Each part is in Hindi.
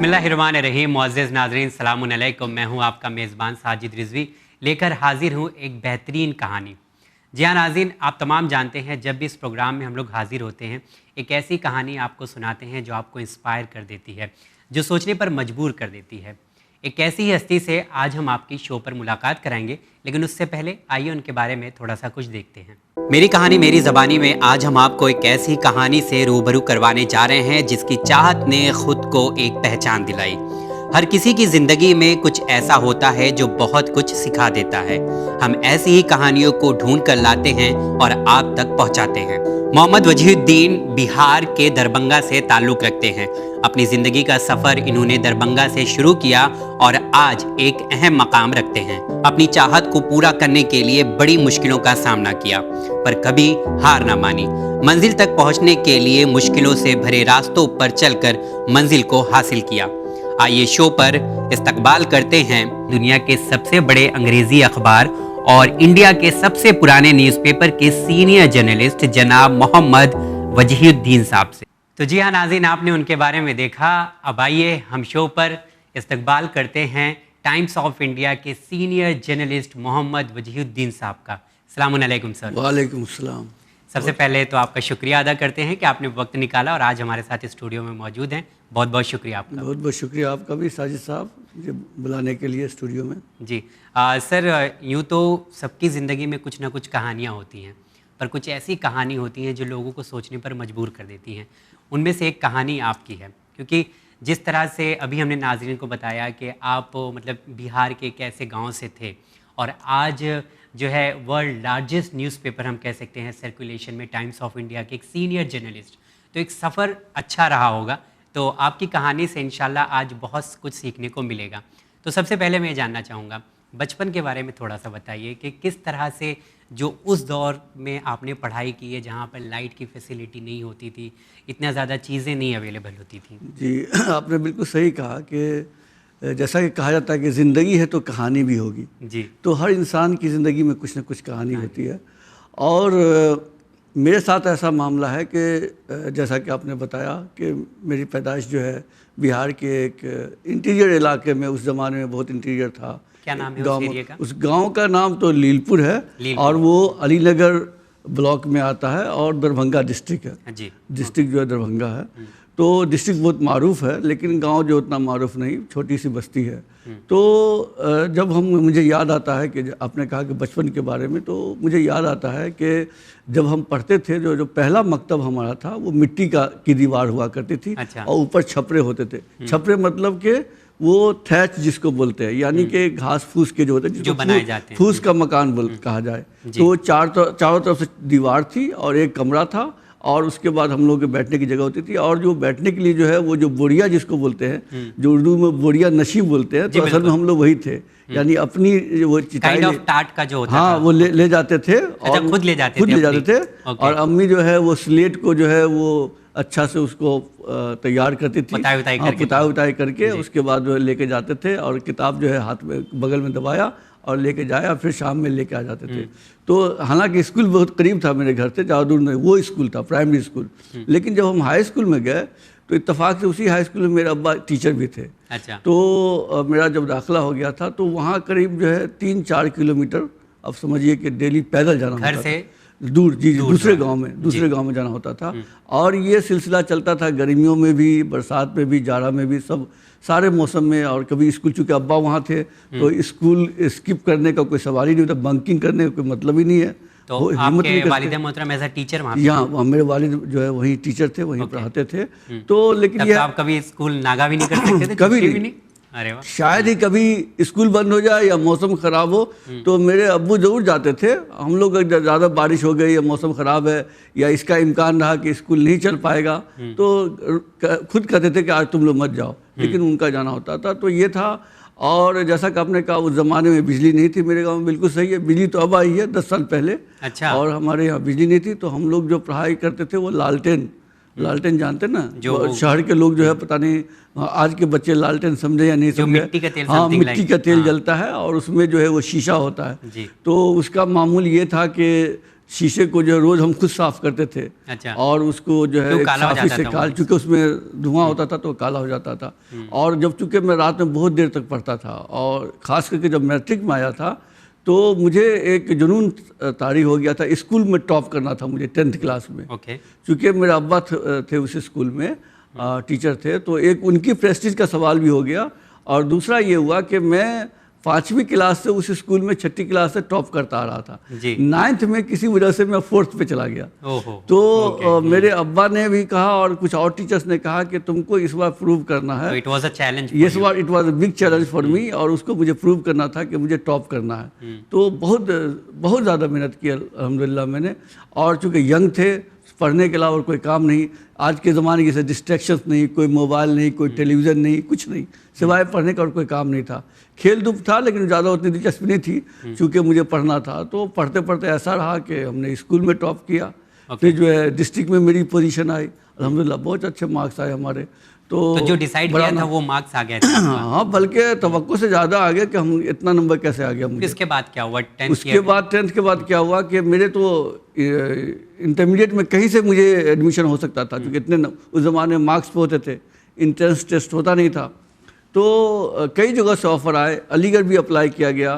बिस्मिल्लाहिर्रहमानिर्रहीम। मुअज़्ज़िज़ नाज़रीन, सलामुन अलैकुम। मैं हूँ आपका मेज़बान साजिद रिज़वी, लेकर हाज़िर हूँ एक बेहतरीन कहानी। जी हाँ नाज़रीन, आप तमाम जानते हैं जब भी इस प्रोग्राम में हम लोग हाज़िर होते हैं, एक ऐसी कहानी आपको सुनाते हैं जो आपको इंस्पायर कर देती है, जो सोचने पर मजबूर कर देती है। एक ऐसी ही हस्ती से आज हम आपकी शो पर मुलाकात कराएंगे, लेकिन उससे पहले आइए उनके बारे में थोड़ा सा कुछ देखते हैं। मेरी कहानी मेरी ज़बानी में आज हम आपको एक ऐसी कहानी से रूबरू करवाने जा रहे हैं जिसकी चाहत ने खुद को एक पहचान दिलाई। हर किसी की ज़िंदगी में कुछ ऐसा होता है जो बहुत कुछ सिखा देता है। हम ऐसी ही कहानियों को ढूंढ कर लाते हैं और आप तक पहुंचाते हैं। मोहम्मद वजीहुद्दीन बिहार के दरभंगा से ताल्लुक़ रखते हैं। अपनी ज़िंदगी का सफ़र इन्होंने दरभंगा से शुरू किया और आज एक अहम मकाम रखते हैं। अपनी चाहत को पूरा करने के लिए बड़ी मुश्किलों का सामना किया, पर कभी हार ना मानी। मंजिल तक पहुंचने के लिए मुश्किलों से भरे रास्तों पर चलकर मंजिल को हासिल किया। आइए शो पर इस्तकबाल करते हैं दुनिया के सबसे बड़े अंग्रेजी अखबार और इंडिया के सबसे पुराने न्यूज़पेपर के सीनियर जर्नलिस्ट जनाब मोहम्मद वजीहुद्दीन साहब से। तो जी हाँ नाज़रीन, आपने उनके बारे में देखा। अब आइए हम शो पर इस्तकबाल करते हैं टाइम्स ऑफ इंडिया के सीनियर जर्नलिस्ट मोहम्मद वजीहुद्दीन साहब का। अस्सलाम वालेकुम सर। वालेकुम सलाम। सबसे पहले तो आपका शुक्रिया अदा करते हैं कि आपने वक्त निकाला और आज हमारे साथ स्टूडियो में मौजूद हैं। बहुत बहुत शुक्रिया आपका। बहुत बहुत शुक्रिया आपका भी साजिद साहब, मुझे बुलाने के लिए स्टूडियो में। जी सर, यूँ तो सबकी ज़िंदगी में कुछ ना कुछ कहानियाँ होती हैं, पर कुछ ऐसी कहानी होती हैं जो लोगों को सोचने पर मजबूर कर देती हैं। उनमें से एक कहानी आपकी है, क्योंकि जिस तरह से अभी हमने नाज़रीन को बताया कि आप मतलब बिहार के एक ऐसे गाँव से थे और आज जो है वर्ल्ड लार्जेस्ट न्यूज़पेपर हम कह सकते हैं सर्कुलेशन में, टाइम्स ऑफ इंडिया के एक सीनियर जर्नलिस्ट। तो एक सफ़र अच्छा रहा होगा, तो आपकी कहानी से इंशाल्लाह आज बहुत कुछ सीखने को मिलेगा। तो सबसे पहले मैं जानना चाहूँगा, बचपन के बारे में थोड़ा सा बताइए कि किस तरह से जो उस दौर में आपने पढ़ाई की है जहाँ पर लाइट की फैसिलिटी नहीं होती थी, इतना ज़्यादा चीज़ें नहीं अवेलेबल होती थी। जी आपने बिल्कुल सही कहा कि जैसा कि कहा जाता है कि ज़िंदगी है तो कहानी भी होगी। जी। तो हर इंसान की ज़िंदगी में कुछ ना कुछ कहानी होती है और मेरे साथ ऐसा मामला है कि जैसा कि आपने बताया कि मेरी पैदाइश जो है बिहार के एक इंटीरियर इलाके में, उस ज़माने में बहुत इंटीरियर था। क्या नाम है उस एरिया का? उस गांव का नाम तो लीलपुर है। लीलपुर। और वो अलीनगर ब्लॉक में आता है और दरभंगा डिस्ट्रिक्ट है। जी। डिस्ट्रिक्ट जो है दरभंगा है। तो डिस्ट्रिक्ट बहुत मारूफ़ है, लेकिन गांव जो उतना मारूफ़ नहीं, छोटी सी बस्ती है। तो जब मुझे याद आता है कि आपने कहा कि बचपन के बारे में, तो मुझे याद आता है कि जब हम पढ़ते थे, जो पहला मकतब हमारा था वो मिट्टी की दीवार हुआ करती थी। अच्छा। और ऊपर छपरे होते थे। छपरे मतलब कि वो थैच जिसको बोलते हैं, यानी कि घास फूस के जो होते हैं, जो बनाए जाते हैं, फूस का मकान कहा जाए। तो वो चारों तरफ से दीवार थी और एक कमरा था और उसके बाद हम लोग के बैठने की जगह होती थी। और जो बैठने के लिए जो है वो जो बोरिया जिसको बोलते हैं, जो उर्दू में बोरिया नशीब बोलते हैं, तो असल में हम लोग वही थे। यानी अपनी वो काइंड ऑफ टाट का जो होता हाँ, वो ले जाते थे। और खुद ले जाते थे। और अम्मी जो है वो स्लेट को जो है वो अच्छा से उसको तैयार करती थी, पुताई उताई करके उसके बाद लेके जाते थे और किताब जो है हाथ में बगल में दबाया और लेके जाया, फिर शाम में लेके आ जाते थे। तो हालांकि स्कूल बहुत करीब था मेरे घर से, ज़्यादा दूर नहीं, वो स्कूल था प्राइमरी स्कूल। लेकिन जब हम हाई स्कूल में गए तो इत्तेफाक से उसी हाई स्कूल में मेरे अब्बा टीचर भी थे। अच्छा। तो मेरा जब दाखिला हो गया था तो वहाँ करीब जो है 3-4 किलोमीटर, अब समझिए कि डेली पैदल जाना घर से दूर। जी, दूसरे गांव में जाना होता था। और ये सिलसिला चलता था गर्मियों में भी, बरसात में भी, जाड़ा में भी, सब सारे मौसम में। और कभी स्कूल, चूँकि अब्बा वहाँ थे तो स्कूल स्किप करने का कोई सवाल ही नहीं होता, बंकिंग करने का कोई मतलब ही नहीं है। तो आपके वालिद मोहतरम एज़ अ टीचर वहाँ? यहाँ मेरे वालिद जो है वही टीचर थे, वहीं पढ़ाते थे। तो लेकिन ये आप कभी स्कूल नागा भी नहीं कर सकते थे? कभी नहीं। अरे वाह। शायद ही कभी स्कूल बंद हो जाए या मौसम ख़राब हो तो मेरे अब्बू ज़रूर जाते थे। हम लोग ज़्यादा बारिश हो गई या मौसम ख़राब है या इसका इम्कान रहा कि स्कूल नहीं चल पाएगा तो खुद कहते थे कि आज तुम लोग मत जाओ, लेकिन उनका जाना होता था। तो ये था। और जैसा कि आपने कहा, उस ज़माने में बिजली नहीं थी मेरे गाँव में। बिल्कुल सही है, बिजली तो अब आई है 10 साल पहले। अच्छा। और हमारे यहाँ बिजली नहीं थी, तो हम लोग जो पढ़ाई करते थे वो लालटेन जानते ना, जो शहर के लोग जो है, पता नहीं आज के बच्चे लालटेन समझे या नहीं समझे। मिट्टी का तेल, हाँ, मिट्टी का तेल जलता है और उसमें जो है वो शीशा होता है। तो उसका मामूल ये था कि शीशे को जो है रोज़ हम खुद साफ़ करते थे। अच्छा। और उसको जो है साफ़ी से चूँकि उसमें धुआं होता था तो काला हो जाता था। और जब चूँकि मैं रात में बहुत देर तक पढ़ता था और ख़ास करके जब मैट्रिक में आया था तो मुझे एक जुनून तारी हो गया था, स्कूल में टॉप करना था मुझे 10th क्लास में। चूँकि मेरे अब्बा थे उस स्कूल में टीचर थे, तो एक उनकी प्रेस्टीज का सवाल भी हो गया और दूसरा ये हुआ कि मैं 5वीं क्लास से उस स्कूल में 6ठी क्लास से टॉप करता आ रहा था। 9th में किसी वजह से मैं 4th पे चला गया। तो मेरे अब्बा ने भी कहा और कुछ और टीचर्स ने कहा कि तुमको इस बार प्रूव करना है। It was a challenge. इस बार it was a big challenge for me और उसको मुझे प्रूव करना था कि मुझे टॉप करना है। तो बहुत ज़्यादा मेहनत की अल्हम्दुलिल्लाह मैंने। और चूँकि यंग थे, पढ़ने के अलावा और कोई काम नहीं, आज के ज़माने की जैसे डिस्ट्रैक्शंस नहीं, कोई मोबाइल नहीं, कोई टेलीविज़न नहीं, कुछ नहीं, सिवाय पढ़ने का और कोई काम नहीं था। खेल धूप था लेकिन ज़्यादा उतनी दिलचस्पी नहीं थी चूँकि मुझे पढ़ना था। तो पढ़ते पढ़ते ऐसा रहा कि हमने स्कूल में टॉप किया। फिर जो है डिस्ट्रिक्ट में मेरी पोजीशन आई, अल्हम्दुलिल्लाह बहुत अच्छे मार्क्स आए हमारे। तो जो डिसाइड किया था वो मार्क्स आ गए थे। हाँ, बल्कि तवक्को से ज़्यादा आ गया कि हम इतना नंबर कैसे आ गया मुझे। इसके बाद क्या हुआ? उसके बाद 10th के बाद क्या हुआ कि मेरे तो इंटरमीडिएट में कहीं से मुझे एडमिशन हो सकता था क्योंकि इतने उस ज़माने में मार्क्स पे होते थे, एंट्रेंस टेस्ट होता नहीं था। तो कई जगह से ऑफ़र आए, अलीगढ़ भी अप्लाई किया गया,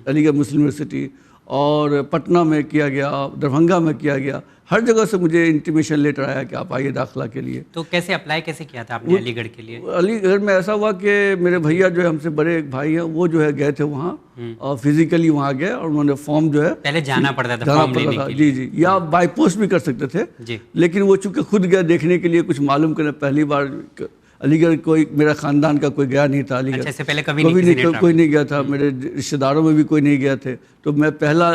अलीगढ़ मुस्लिम यूनिवर्सिटी, और पटना में किया गया, दरभंगा में किया गया, हर जगह से मुझे इंटीमेशन लेटर आया कि आप आइए दाखिला के लिए। तो कैसे अप्लाई कैसे किया था आपने अलीगढ़ के लिए? अलीगढ़ में ऐसा हुआ कि मेरे भैया जो है हमसे बड़े एक भाई हैं, वो जो है गए थे वहाँ और फिजिकली वहाँ गए और उन्होंने फॉर्म जो है पहले जाना पड़ता था फॉर्म लेने के लिए। जी, या बाई पोस्ट भी कर सकते थे जी। लेकिन वो चूँकि खुद गए देखने के लिए, कुछ मालूम करने, पहली बार अलीगढ़ कोई मेरा ख़ानदान का कोई गया नहीं था अलीगढ़। अच्छा, इससे पहले कोई नहीं गया था, मेरे रिश्तेदारों में भी कोई नहीं गया थे। तो मैं पहला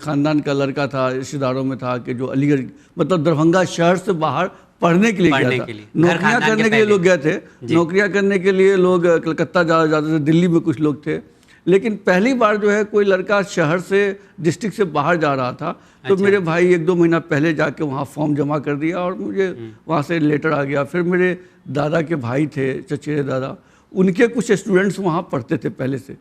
ख़ानदान का लड़का था रिश्तेदारों में था कि जो अलीगढ़ मतलब दरभंगा शहर से बाहर पढ़ने के लिए गया था। नौकरियाँ करने के लिए लोग गए थे, नौकरियाँ करने के लिए लोग कलकत्ता जाते थे, दिल्ली में कुछ लोग थे, लेकिन पहली बार जो है कोई लड़का शहर से डिस्ट्रिक्ट से बाहर जा रहा था। तो मेरे भाई 1-2 महीना पहले जाके वहाँ फॉर्म जमा कर दिया और मुझे वहाँ से लेटर आ गया। फिर मेरे दादा के भाई थे, चचेरे दादा, उनके कुछ स्टूडेंट्स वहाँ पढ़ते थे पहले से,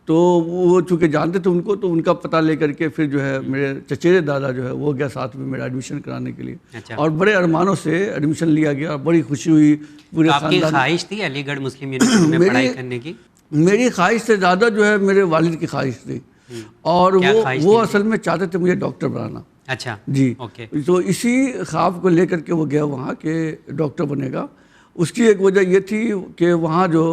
तो वो चूँकि जानते थे उनको, तो उनका पता लेकर के फिर जो है मेरे चचेरे दादा जो है वो गया साथ में मेरा एडमिशन कराने के लिए। अच्छा। और बड़े अरमानों से एडमिशन लिया गया, बड़ी खुशी हुई पूरे खानदान। आपकी ख्वाहिश थी अलीगढ़ मुस्लिम यूनिवर्सिटी में पढ़ाई करने की? मेरी ख्वाहिश से ज़्यादा जो है मेरे वालिद की ख्वाहिश थी और वो असल में चाहते थे मुझे डॉक्टर बनाना। अच्छा जी, तो इसी ख्वाब को लेकर के वो गया वहाँ के डॉक्टर बनेगा। उसकी एक वजह ये थी कि वहाँ जो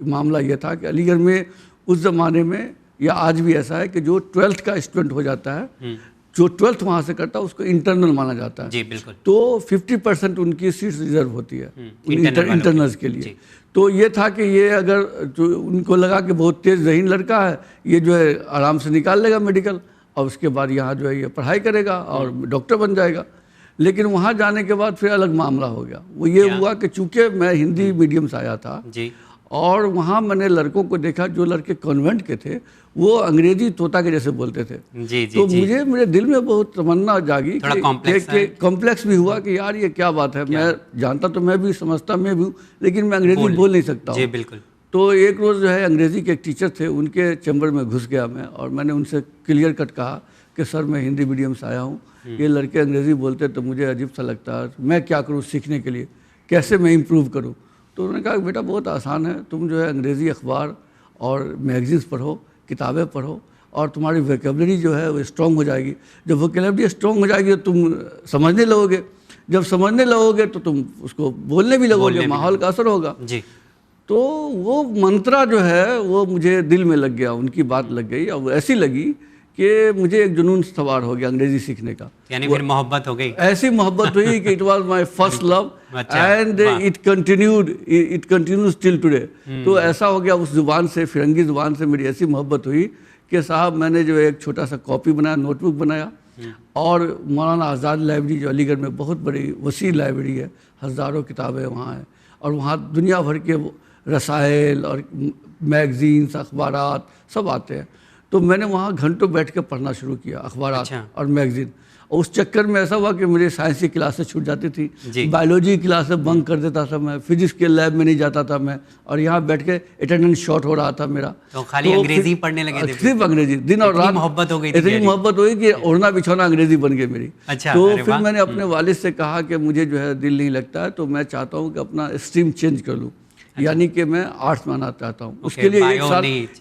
मामला ये था कि अलीगढ़ में उस ज़माने में या आज भी ऐसा है कि जो 12th का स्टूडेंट हो जाता है, जो 12th वहाँ से करता है उसको इंटरनल माना जाता है। जी बिल्कुल। तो 50% उनकी सीट्स रिजर्व होती है इंटरनल्स के लिए। तो ये था कि ये अगर जो उनको लगा कि बहुत तेज़ ज़हीन लड़का है, ये जो है आराम से निकाल लेगा मेडिकल और उसके बाद यहाँ जो है ये पढ़ाई करेगा और डॉक्टर बन जाएगा। लेकिन वहाँ जाने के बाद फिर अलग मामला हो गया। वो ये हुआ कि चूँकि मैं हिंदी मीडियम से आया था जी, और वहाँ मैंने लड़कों को देखा जो लड़के कॉन्वेंट के थे वो अंग्रेजी तोता के जैसे बोलते थे। जी, तो मुझे मेरे दिल में बहुत तमन्ना जागी कि कॉम्प्लेक्स भी हुआ कि यार ये क्या बात है, मैं जानता तो मैं भी समझता मैं भी हूँ लेकिन मैं अंग्रेजी बोल नहीं सकता हूँ। बिल्कुल। तो एक रोज़ जो है अंग्रेज़ी के एक टीचर थे, उनके चैम्बर में घुस गया मैं और मैंने उनसे क्लियर कट कहा कि सर मैं हिंदी मीडियम से आया हूँ, ये लड़के अंग्रेज़ी बोलते तो मुझे अजीब सा लगता है, मैं क्या करूँ सीखने के लिए, कैसे मैं इम्प्रूव करूँ। तो उन्होंने कहा बेटा बहुत आसान है, तुम जो है अंग्रेज़ी अखबार और मैगज़ीन्स पढ़ो, किताबें पढ़ो और तुम्हारी वोकेबलरी जो है वो स्ट्रॉन्ग हो जाएगी। जब वोकेबलरी स्ट्रॉन्ग हो जाएगी तो तुम समझने लगोगे, जब समझने लगोगे तो तुम उसको बोलने भी लगोगे, माहौल का असर होगा जी। तो वो मंत्रा जो है वो मुझे दिल में लग गया, उनकी बात लग गई और ऐसी लगी कि मुझे एक जुनून सवार हो गया अंग्रेजी सीखने का। यानी फिर मोहब्बत हो गई, ऐसी मोहब्बत हुई कि it was my first love and it continues till today. तो ऐसा हो गया, उस जुबान से, फिरंगी जुबान से मेरी ऐसी मोहब्बत हुई कि साहब मैंने जो एक छोटा सा कॉपी बनाया, नोटबुक बनाया और मौलाना आज़ाद लाइब्रेरी जो अलीगढ़ में बहुत बड़ी वसी लाइब्रेरी है, हज़ारों किताबें वहाँ हैं और वहाँ दुनिया भर के रसायल और मैगज़ीन्स अखबारात सब आते हैं। तो मैंने वहाँ घंटों बैठ के पढ़ना शुरू किया अखबारात और मैगज़ीन और उस चक्कर में ऐसा हुआ कि मेरी साइंस की क्लासेस छूट जाती थी, बायोलॉजी की क्लासेस बंक कर देता था मैं, फिजिक्स के लैब में नहीं जाता था मैं, और यहाँ बैठ के अटेंडेंस शॉर्ट हो रहा था मेरा। तो खाली अंग्रेजी पढ़ने लगे थे? सिर्फ अंग्रेजी, दिन और रात मोहब्बत हो गई, इतनी मोहब्बत हुई कि ओढ़ना बिछौना अंग्रेजी बन गई मेरी। अच्छा, तो फिर मैंने अपने वालिद से कहा कि मुझे जो है दिल नहीं लगता है, तो मैं चाहता हूँ कि अपना स्ट्रीम चेंज कर लूँ, यानी कि मैं आर्ट्स में आना चाहता हूँ। उसके लिए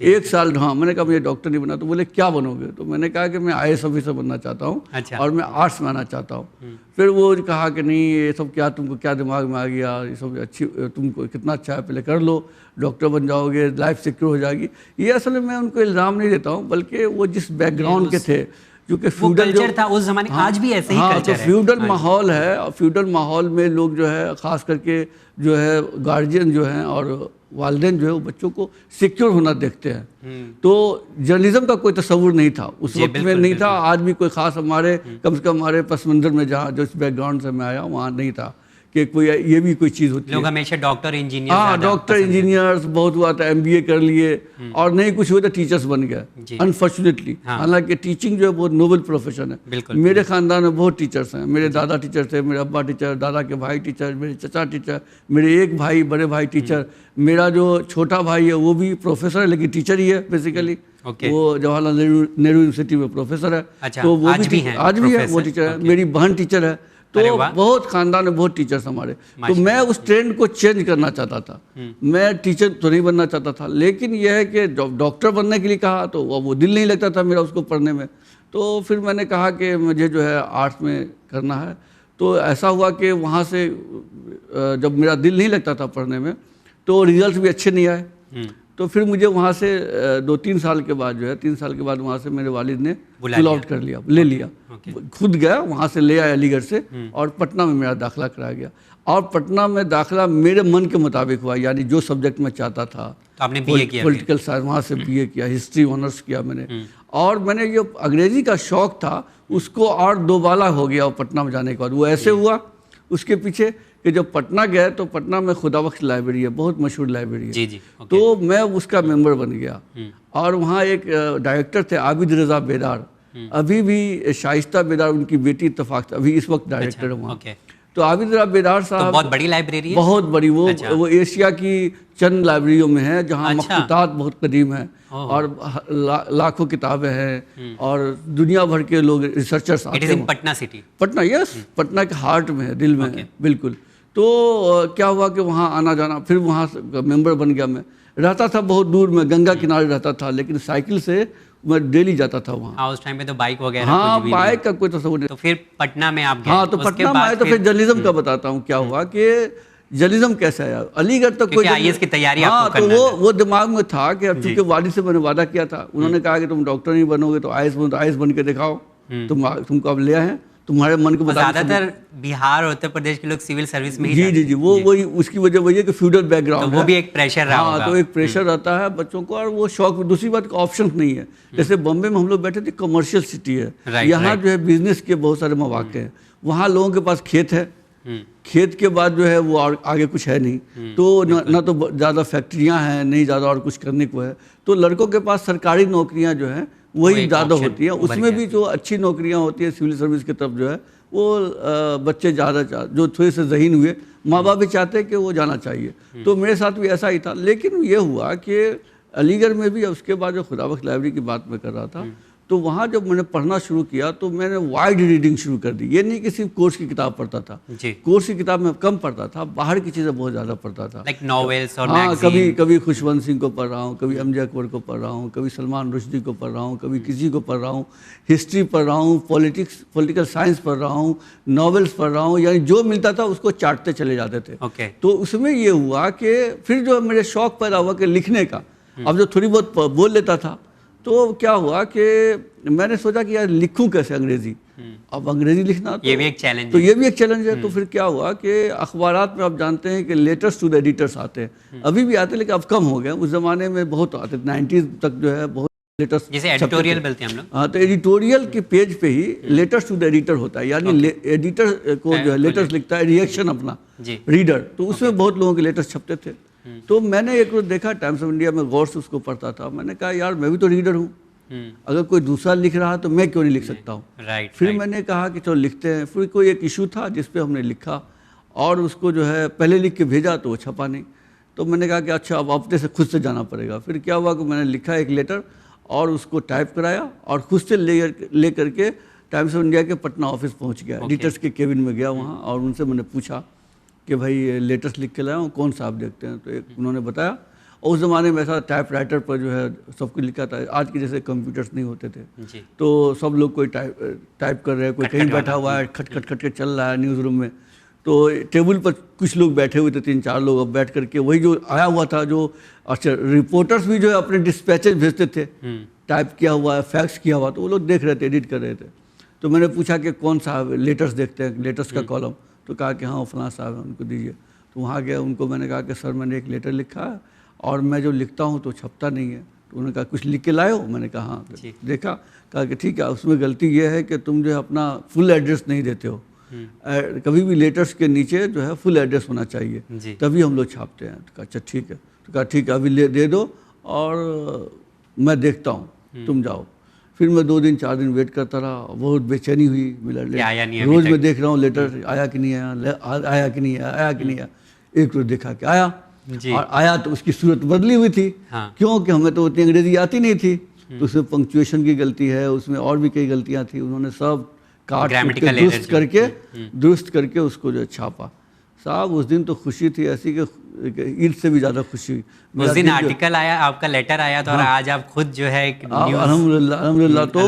एक साल हाँ, मैंने कहा मुझे डॉक्टर नहीं बना। तो बोले क्या बनोगे? तो मैंने कहा कि मैं IAS ऑफिसर बनना चाहता हूँ। अच्छा। और मैं आर्ट्स में आना चाहता हूँ। फिर वो कहा कि नहीं ये सब क्या तुमको क्या दिमाग में आ गया, ये सब अच्छी तुमको कितना अच्छा है, पहले कर लो, डॉक्टर बन जाओगे, लाइफ सिक्योर हो जाएगी। ये असल में मैं उनको इल्ज़ाम नहीं देता हूँ, बल्कि वो जिस बैकग्राउंड के थे, क्योंकि फ्यूडल जो था उस जमाने, आज भी ऐसे ही कल्चर है। तो फ्यूडल माहौल है, और फ्यूडल माहौल में लोग जो है ख़ास करके जो है गार्जियन जो हैं और वालिदैन जो है वो बच्चों को सिक्योर होना देखते हैं। तो जर्नलिज्म का कोई तस्वुर नहीं था उस वक्त में, नहीं था। आज भी कोई ख़ास हमारे कम से कम हमारे पस मंज़र में जहाँ जो इस बैकग्राउंड से मैं आया वहाँ नहीं था कि कोई ये भी कोई चीज़ होती है। लोग हमेशा डॉक्टर इंजीनियर, हाँ डॉक्टर इंजीनियर्स बहुत हुआ था, MBA कर लिए, और नहीं कुछ हुआ तो टीचर्स बन गए अनफॉर्चुनेटली। हालांकि टीचिंग जो है बहुत नोबल प्रोफेशन है। मेरे ख़ानदान में बहुत टीचर्स हैं, मेरे दादा टीचर थे, मेरे अब्बा टीचर, दादा के भाई टीचर, मेरे चचा टीचर, मेरे एक भाई बड़े भाई टीचर, मेरा जो छोटा भाई है वो भी प्रोफेसर है, लेकिन टीचर ही है बेसिकली। वो जवाहरलाल नेहरू यूनिवर्सिटी में प्रोफेसर है। तो वो आज भी है, वो टीचर है। मेरी बहन टीचर है। तो बहुत खानदान में बहुत टीचर्स हमारे। तो मैं उस ट्रेंड को चेंज करना चाहता था। मैं टीचर तो नहीं बनना चाहता था, लेकिन यह है कि डॉक्टर बनने के लिए कहा तो वो दिल नहीं लगता था मेरा उसको पढ़ने में। तो फिर मैंने कहा कि मुझे जो है आर्ट्स में करना है। तो ऐसा हुआ कि वहाँ से जब मेरा दिल नहीं लगता था पढ़ने में, तो रिजल्ट भी अच्छे नहीं आए। तो फिर मुझे वहाँ से 2-3 साल के बाद जो है 3 साल के बाद वहाँ से मेरे वालिद ने पुल आउट कर लिया, ले लिया। खुद गया वहाँ से, ले आया अलीगढ़ से, और पटना में मेरा दाखिला कराया गया। और पटना में दाखिला मेरे मन के मुताबिक हुआ, यानी जो सब्जेक्ट मैं चाहता था। तो आपने BA किया? पॉलिटिकल साइंस, वहाँ से BA किया, हिस्ट्री ऑनर्स किया मैंने। और मैंने जो अंग्रेजी का शौक़ था उसको और दोबाला हो गया वो पटना में जाने के बाद। वो ऐसे हुआ उसके पीछे कि जब पटना गए तो पटना में खुदाबख्श लाइब्रेरी है, बहुत मशहूर लाइब्रेरी है। जी। तो मैं उसका मेंबर बन गया। और वहाँ एक डायरेक्टर थे आबिद रज़ा बेदार, अभी भी शाइस्ता बेदार उनकी बेटी इत्तफाक, अभी इस वक्त डायरेक्टर है वहाँ। तो आबिद रज़ा बेदार साहब, तो बहुत बड़ी लाइब्रेरी है, बहुत बड़ी। वो एशिया की चंद लाइब्रेरियों में है जहाँ मखतूतात बहुत कदीम है, और लाखों किताबें हैं, और दुनिया भर के लोग रिसर्चर्स आते हैं। पटना सिटी, पटना, यस, पटना के हार्ट में है, दिल में है, बिल्कुल। तो क्या हुआ कि वहाँ आना जाना, फिर वहाँ मेंबर बन गया मैं। रहता था बहुत दूर में, गंगा किनारे रहता था, लेकिन साइकिल से मैं डेली जाता था वहाँ। उस टाइम पे तो बाइक वगैरह, हाँ बाइक का कोई तस्वीर नहीं। तो फिर पटना में आप गए? हाँ, तो पटना में आए तो फिर जर्नलिज्म का बताता हूँ क्या हुआ कि जर्नलिज्म कैसे आया। अलीगढ़ तक कोई IAS की तैयारी आपको करना है। वो दिमाग में था कि अब चूंकि वालिद से मैंने वादा किया था, उन्होंने कहा कि तुम डॉक्टर नहीं बनोगे तो IAS बनो, तो IAS बन के दिखाओ, तुमको अब ले आए हैं, तुम्हारे मन को बता। ज़्यादातर बिहार और उत्तर प्रदेश के लोग सिविल सर्विस में ही जी वो वही, उसकी वजह वही है कि फ्यूडल बैकग्राउंड, तो वो भी एक प्रेशर रहा होगा। तो एक प्रेशर रहता है बच्चों को, और वो शौक। दूसरी बात ऑप्शन नहीं है। जैसे बॉम्बे में हम लोग बैठे थे, कमर्शियल सिटी है, यहाँ जो है बिजनेस के बहुत सारे मौके हैं। वहाँ लोगों के पास खेत है, खेत के बाद जो है वो और आगे कुछ है नहीं। तो ना तो ज़्यादा फैक्ट्रियाँ हैं, नहीं ज़्यादा और कुछ करने को है। तो लड़कों के पास सरकारी नौकरियाँ जो हैं वही ज़्यादा होती हैं। उसमें भी जो अच्छी नौकरियाँ होती हैं सिविल सर्विस की तरफ जो है, वो बच्चे ज़्यादा जो थोड़े से ज़हीन हुए, माँ बाप भी चाहते हैं कि वो जाना चाहिए। तो मेरे साथ भी ऐसा ही था। लेकिन ये हुआ कि अलीगढ़ में भी उसके बाद जो खुदाबख्श लाइब्रेरी की बात मैं कर रहा था, तो वहाँ जब मैंने पढ़ना शुरू किया तो मैंने वाइड रीडिंग शुरू कर दी। ये नहीं कि सिर्फ कोर्स की किताब पढ़ता था, कोर्स की किताब में कम पढ़ता था, बाहर की चीज़ें बहुत ज़्यादा पढ़ता था, लाइक नॉवेल्स और हाँ, कभी खुशवंत सिंह को पढ़ रहा हूँ, कभी MJ अकबर को पढ़ रहा हूँ, कभी सलमान रुश्दी को पढ़ रहा हूँ, कभी किसी को पढ़ रहा हूँ, हिस्ट्री पढ़ रहा हूँ, पॉलिटिकल साइंस पढ़ रहा हूँ, नॉवेल्स पढ़ रहा हूँ, यानी जो मिलता था उसको चाटते चले जाते थे। तो उसमें ये हुआ कि फिर जो मेरे शौक़ पैदा हुआ कि लिखने का। अब जो थोड़ी बहुत बोल लेता था, तो क्या हुआ कि मैंने सोचा कि यार लिखूं कैसे अंग्रेजी। अब अंग्रेजी लिखना तो ये भी एक चैलेंज, तो ये भी एक चैलेंज है। तो फिर क्या हुआ कि अखबारात में आप जानते हैं कि लेटर्स टू द एडिटर्स आते हैं, अभी भी आते हैं लेकिन अब कम हो गए। उस जमाने में बहुत आते, 90s तक जो है बहुत लेटर्स, जैसे एडिटोरियल बोलते हैं हम लोग। हाँ, तो एडिटोरियल के पेज पे ही लेटर्स टू द एडिटर होता है, यानी एडिटर को जो है लेटर्स लिखता है, रिएक्शन अपना रीडर। तो उसमें बहुत लोगों के लेटर्स छपते थे। तो मैंने एक रोज देखा टाइम्स ऑफ इंडिया में, गौर से उसको पढ़ता था। मैंने कहा यार मैं भी तो रीडर हूँ, अगर कोई दूसरा लिख रहा है तो मैं क्यों नहीं लिख सकता हूँ। फिर मैंने कहा कि चलो लिखते हैं। फिर कोई एक इशू था जिस पे हमने लिखा और उसको जो है पहले लिख के भेजा तो वो छपा नहीं। तो मैंने कहा कि अच्छा अब अपने से खुद से जाना पड़ेगा। फिर क्या हुआ कि मैंने लिखा एक लेटर और उसको टाइप कराया और खुद से ले करके टाइम्स ऑफ इंडिया के पटना ऑफिस पहुंच गया। एडिटर्स के केबिन में गया वहाँ और उनसे मैंने पूछा कि भाई लेटर्स लिख के लाया हूँ, कौन सा आप देखते हैं। तो एक उन्होंने बताया। और उस ज़माने में ऐसा टाइप राइटर पर जो है सब कुछ लिखा था। आज के जैसे कंप्यूटर्स नहीं होते थे जी। तो सब लोग कोई टाइप कर रहे हैं, कोई कहीं बैठा हुआ है, खट खट खट के चल रहा है न्यूज़ रूम में। तो टेबल पर कुछ लोग बैठे हुए थे, 3-4 लोग, अब बैठ करके वही जो आया हुआ था जो अच्छा रिपोर्टर्स भी जो है अपने डिस्पैचेज भेजते थे टाइप किया हुआ है, फैक्स किया हुआ, तो वो लोग देख रहे थे, एडिट कर रहे थे। तो मैंने पूछा कि कौन सा लेटर्स देखते हैं, लेटर्स का कॉलम। तो कहा कि हाँ फलां साहब है, उनको दीजिए। तो वहाँ गया, उनको मैंने कहा कि सर मैंने एक लेटर लिखा है और मैं जो लिखता हूँ तो छपता नहीं है। तो उन्होंने कहा कुछ लिख के लाए हो? मैंने कहा हाँ। देखा, कहा कि ठीक है, उसमें गलती ये है कि तुम जो है अपना फुल एड्रेस नहीं देते हो। कभी भी लेटर्स के नीचे जो है फुल एड्रेस होना चाहिए, तभी हम लोग छापते हैं। तो कहा अच्छा ठीक है। तो कहा ठीक है अभी दे दो और मैं देखता हूँ, तुम जाओ। फिर मैं 2 दिन 4 दिन वेट करता रहा, बहुत बेचैनी हुई। मिला रोज मैं देख रहा हूँ लेटर आया कि नहीं आया, आया कि नहीं आया, आया कि नहीं आया। एक रोज देखा कि आया और आया तो उसकी सूरत बदली हुई थी। क्योंकि हमें तो उतनी अंग्रेजी आती नहीं थी। तो उसमें पंक्चुएशन की गलती है, उसमें और भी कई गलतियाँ थी। उन्होंने सब काट के दुरुस्त करके उसको जो छापा। साहब उस दिन तो खुशी थी ऐसी कि ईद से भी ज़्यादा खुशी हुई। उस दिन आर्टिकल आया, आपका लेटर आया था। और आज आप खुद जो है अल्हम्दुलिल्लाह। तो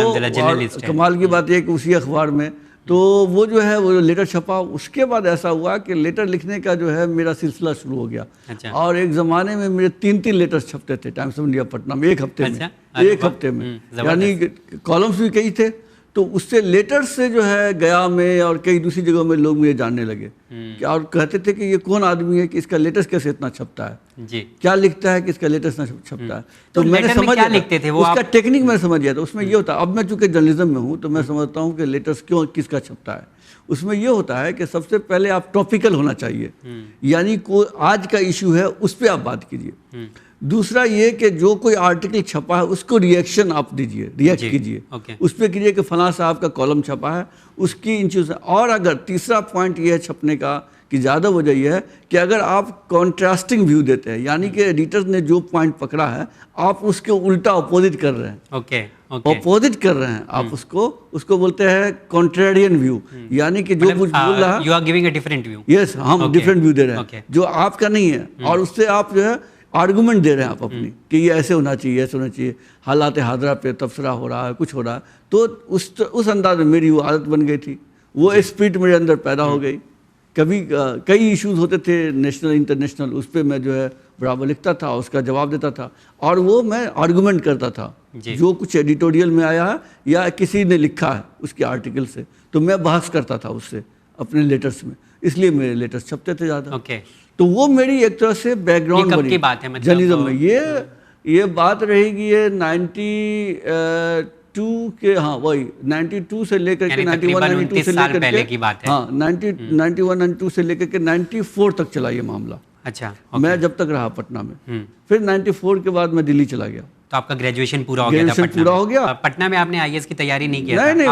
कमाल की बात यह कि उसी अखबार में तो वो जो है वो लेटर छपा। उसके बाद ऐसा हुआ कि लेटर लिखने का जो है मेरा सिलसिला शुरू हो गया। अच्छा। और एक ज़माने में मेरे 3-3 लेटर्स छपते थे टाइम्स ऑफ इंडिया पटना में एक हफ्ते में। एक हफ्ते में यानी कॉलम्स भी कई थे। तो उससे लेटर से जो है गया में और कई दूसरी जगहों में लोग मुझे जानने लगे कि और कहते थे कि ये कौन आदमी है कि इसका लेटर्स कैसे इतना छपता है जी, क्या लिखता है कि इसका लेटर्स इतना छपता है। तो मैंने समझ क्या लिखते थे वो उसका टेक्निक मैंने समझ गया था। उसमें ये होता, अब मैं चूंकि जर्नलिज्म में हूँ तो मैं समझता हूँ कि लेटर्स क्यों किसका छपता है। उसमें ये होता है कि सबसे पहले आप टॉपिकल होना चाहिए, यानी कोई आज का इशू है उस पर आप बात कीजिए। दूसरा ये कि जो कोई आर्टिकल छपा है उसको रिएक्शन आप दीजिए, रिएक्ट कीजिए उस पर कीजिए कि फलां साहब का कॉलम छपा है उसकी इंचुस। और अगर तीसरा पॉइंट ये है छपने का कि ज़्यादा वजह यह है कि अगर आप कॉन्ट्रास्टिंग व्यू देते हैं, यानी कि एडिटर्स ने जो पॉइंट पकड़ा है आप उसके उल्टा अपोजिट कर रहे हैं। अपोजिट कर रहे हैं आप उसको बोलते हैं कॉन्ट्रेरियन व्यू, यानी कि जो कुछ बोल रहा है you are giving a different view. Yes, हम डिफरेंट व्यू दे रहे हैं जो आपका नहीं है। और उससे आप जो है आर्गूमेंट दे रहे हैं आप अपनी कि ये ऐसे होना चाहिए, ऐसे होना चाहिए। हालात हाजरा पे तबसरा हो रहा है, कुछ हो रहा है। तो उस अंदाज में मेरी वो आदत बन गई थी, वो स्पिरिट मेरे अंदर पैदा हो गई। कभी कई इश्यूज होते थे नेशनल इंटरनेशनल, उस पर मैं जो है बराबर लिखता था, उसका जवाब देता था और वो मैं आर्गूमेंट करता था। जो कुछ एडिटोरियल में आया है या किसी ने लिखा है उसके आर्टिकल से, तो मैं बहस करता था उससे अपने लेटर्स में, इसलिए मेरे लेटर्स छपते थे ज़्यादा। तो वो मेरी एक तरह से बैकग्राउंड बनी जर्नलिज्म में। ये बात रहेगी ये 92 के, हाँ वही 92 से लेकर के 91-92 से लेकर के हाँ 91-92 से लेकर के 94 तक चला ये मामला। अच्छा, मैं जब तक रहा पटना में। फिर 94 के बाद मैं दिल्ली चला गया। तो आपका ग्रेजुएशन पूरा हो गया था पटना पूरा हो गया। पटना में आपने आईएएस की तैयारी नहीं किया? नहीं,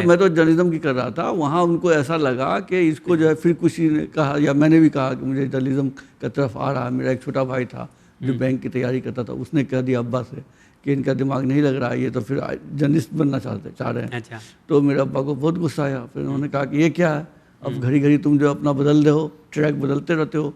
मैं तो जर्नलिज्म की कर रहा था। वहाँ उनको ऐसा लगा कि इसको जो है, फिर किसी ने कहा या मैंने भी कहा कि मुझे जर्नलिज्म की तरफ आ रहा है। मेरा एक छोटा भाई था जो बैंक की तैयारी करता था, उसने कह दिया अब्बा से कि इनका दिमाग नहीं लग रहा है, ये तो फिर जर्नलिस्ट बनना चाह रहे हैं। अच्छा। तो मेरे अब्बा को बहुत गुस्सा आया। फिर उन्होंने कहा कि ये क्या है, अब घड़ी घड़ी तुम जो अपना बदल रहे हो, ट्रैक बदलते रहते हो।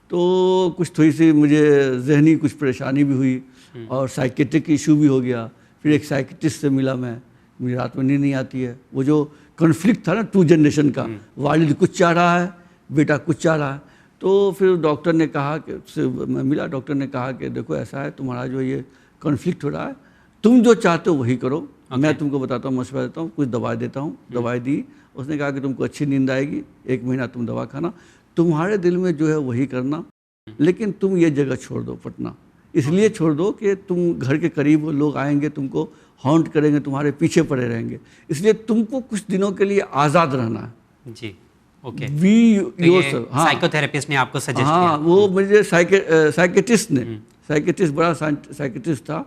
तो कुछ थोड़ी सी मुझे जहनी कुछ परेशानी भी हुई और साइकेट्रिक इशू भी हो गया। फिर एक साइकेट्रिस्ट से मिला मैं, मुझे रात में नींद नहीं आती है। वो जो कॉन्फ्लिक्ट था ना 2 जनरेशन का, वालिद कुछ चाह रहा है, बेटा कुछ चाह रहा है। तो फिर डॉक्टर ने कहा कि उससे मैं मिला, डॉक्टर ने कहा कि देखो ऐसा है, तुम्हारा जो ये कॉन्फ्लिक्ट हो रहा है, तुम जो चाहते हो वही करो। मैं तुमको बताता हूँ, मशवरा देता हूँ, कुछ दवाई देता हूँ। दवाई दी, उसने कहा कि तुमको अच्छी नींद आएगी, 1 महीना तुम दवा खाना, तुम्हारे दिल में जो है वही करना, लेकिन तुम ये जगह छोड़ दो पटना। इसलिए छोड़ दो कि तुम घर के करीब लोग आएंगे, तुमको हॉन्ट करेंगे, तुम्हारे पीछे पड़े रहेंगे, इसलिए तुमको कुछ दिनों के लिए आज़ाद रहना है। जी, ओके। We yourself. साइकोथेरेपिस्ट ने आपको सजेस्ट किया? हाँ, वो मुझे साइकेट्रिस्ट ने साइकेट्रिस्ट, बड़ा साइकेट्रिस्ट था,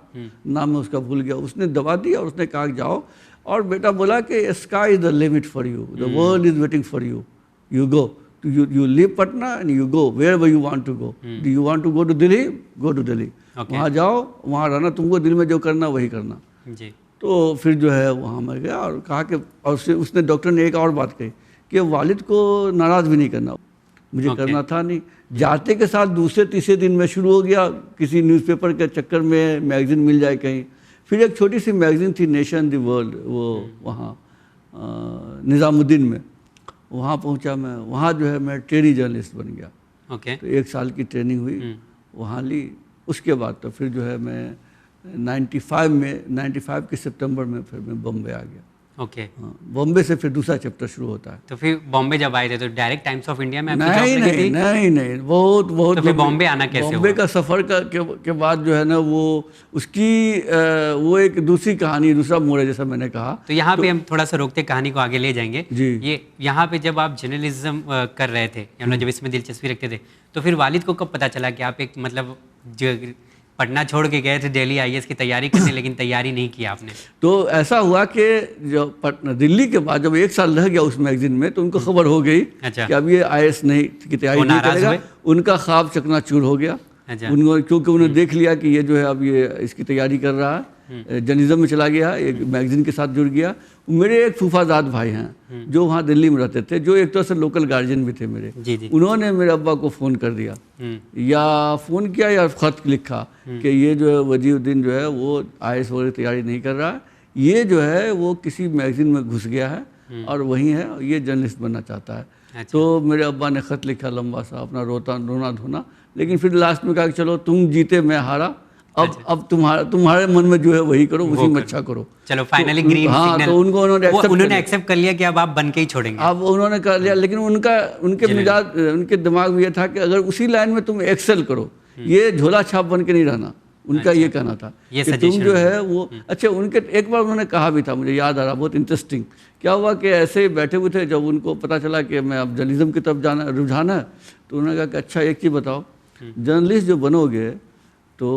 नाम मैं उसका भूल गया। उसने दवा दी और उसने कहा जाओ, और बेटा बोला कि sky is the limit for you, the world is waiting for you, you go, you live Patna and you go wherever you want to go. Do you want to go to Delhi? Go to Delhi. वहाँ जाओ, वहाँ रहना, तुमको दिल में जो करना वही करना जी। तो फिर जो है वहाँ मैं गया और कहा कि, और उसने डॉक्टर ने एक और बात कही कि वालिद को नाराज़ भी नहीं करना, मुझे करना था नहीं। जाते के साथ दूसरे तीसरे दिन में शुरू हो गया, किसी न्यूज़पेपर के चक्कर में मैगज़ीन मिल जाए कहीं। फिर एक छोटी सी मैगज़ीन थी नेशन द वर्ल्ड, वो वहाँ निज़ामुद्दीन में, वहाँ पहुँचा मैं। वहाँ जो है मैं ट्रेनी जर्नलिस्ट बन गया। तो 1 साल की ट्रेनिंग हुई वहाँ ली। उसके बाद तो फिर जो है मैं 95 के सितंबर में फिर मैं बॉम्बे आ गया। हाँ, बॉम्बे से फिर दूसरा चैप्टर शुरू होता है। तो फिर बॉम्बे जब आए थे तो डायरेक्ट टाइम्स ऑफ इंडिया में आपकी जॉब लगी थी? नहीं, बहुत तो फिर बॉम्बे आना कैसे हुआ? बॉम्बे का सफ़र के बाद जो है ना, वो उसकी वो एक दूसरी कहानी, दूसरा मोड़ है, जैसा मैंने कहा। तो यहाँ पे हम थोड़ा सा रोकते कहानी को आगे ले जाएंगे जी। ये यहाँ पे जब आप जर्नलिज्म कर रहे थे, या जब इसमें दिलचस्पी रखते थे, तो फिर वालिद को कब पता चला कि आप एक मतलब पटना छोड़ के गए थे दिल्ली IAS की तैयारी करने, लेकिन तैयारी नहीं की आपने? तो ऐसा हुआ कि जब पटना दिल्ली के बाद जब 1 साल रह गया उस मैगजीन में, तो उनको खबर हो गई कि अब ये IAS नहीं की तैयारी नहीं करेगा। उनका ख्वाब चकनाचूर हो गया। उनको, क्योंकि उन्होंने देख लिया कि ये जो है अब ये इसकी तैयारी कर रहा है, जर्नलिज्म में चला गया, एक मैगजीन के साथ जुड़ गया। मेरे एक फूफाजाद भाई हैं जो वहाँ दिल्ली में रहते थे, जो एक तरह से लोकल गार्जियन भी थे मेरे। जी। उन्होंने मेरे अब्बा को फ़ोन कर दिया, या फ़ोन किया या ख़त लिखा कि ये जो है वजीउद्दीन जो है वो IAS वगैरह तैयारी नहीं कर रहा है, ये जो है वो किसी मैगजीन में घुस गया है और वहीं है, ये जर्नलिस्ट बनना चाहता है। अच्छा। तो मेरे अब्बा ने ख़त लिखा लंबा सा, अपना रोना धोना, लेकिन फिर लास्ट में कहा कि चलो तुम जीते मैं हारा, अब तुम्हारे मन में जो है वही करो, उसी में अच्छा करो। चलो फाइनली ग्रीन सिग्नल। तो उन्होंने एक्सेप्ट कर लिया कि अब आप बन के ही छोड़ेंगे। अब उन्होंने कर लिया, लेकिन उनके दिमाग में ये था कि अगर उसी लाइन में तुम एक्सेल करो, ये झोला छाप बन के नहीं रहना। उनका ये कहना था कि तुम जो है वो अच्छा। उनके एक बार उन्होंने कहा भी था, मुझे याद आ रहा, बहुत इंटरेस्टिंग। क्या हुआ कि ऐसे ही बैठे हुए थे, जब उनको पता चला कि मैं अब जर्नलिज्म की तरफ रुझाना है, तो उन्होंने कहा कि अच्छा एक चीज़ बताओ, जर्नलिस्ट जो बनोगे तो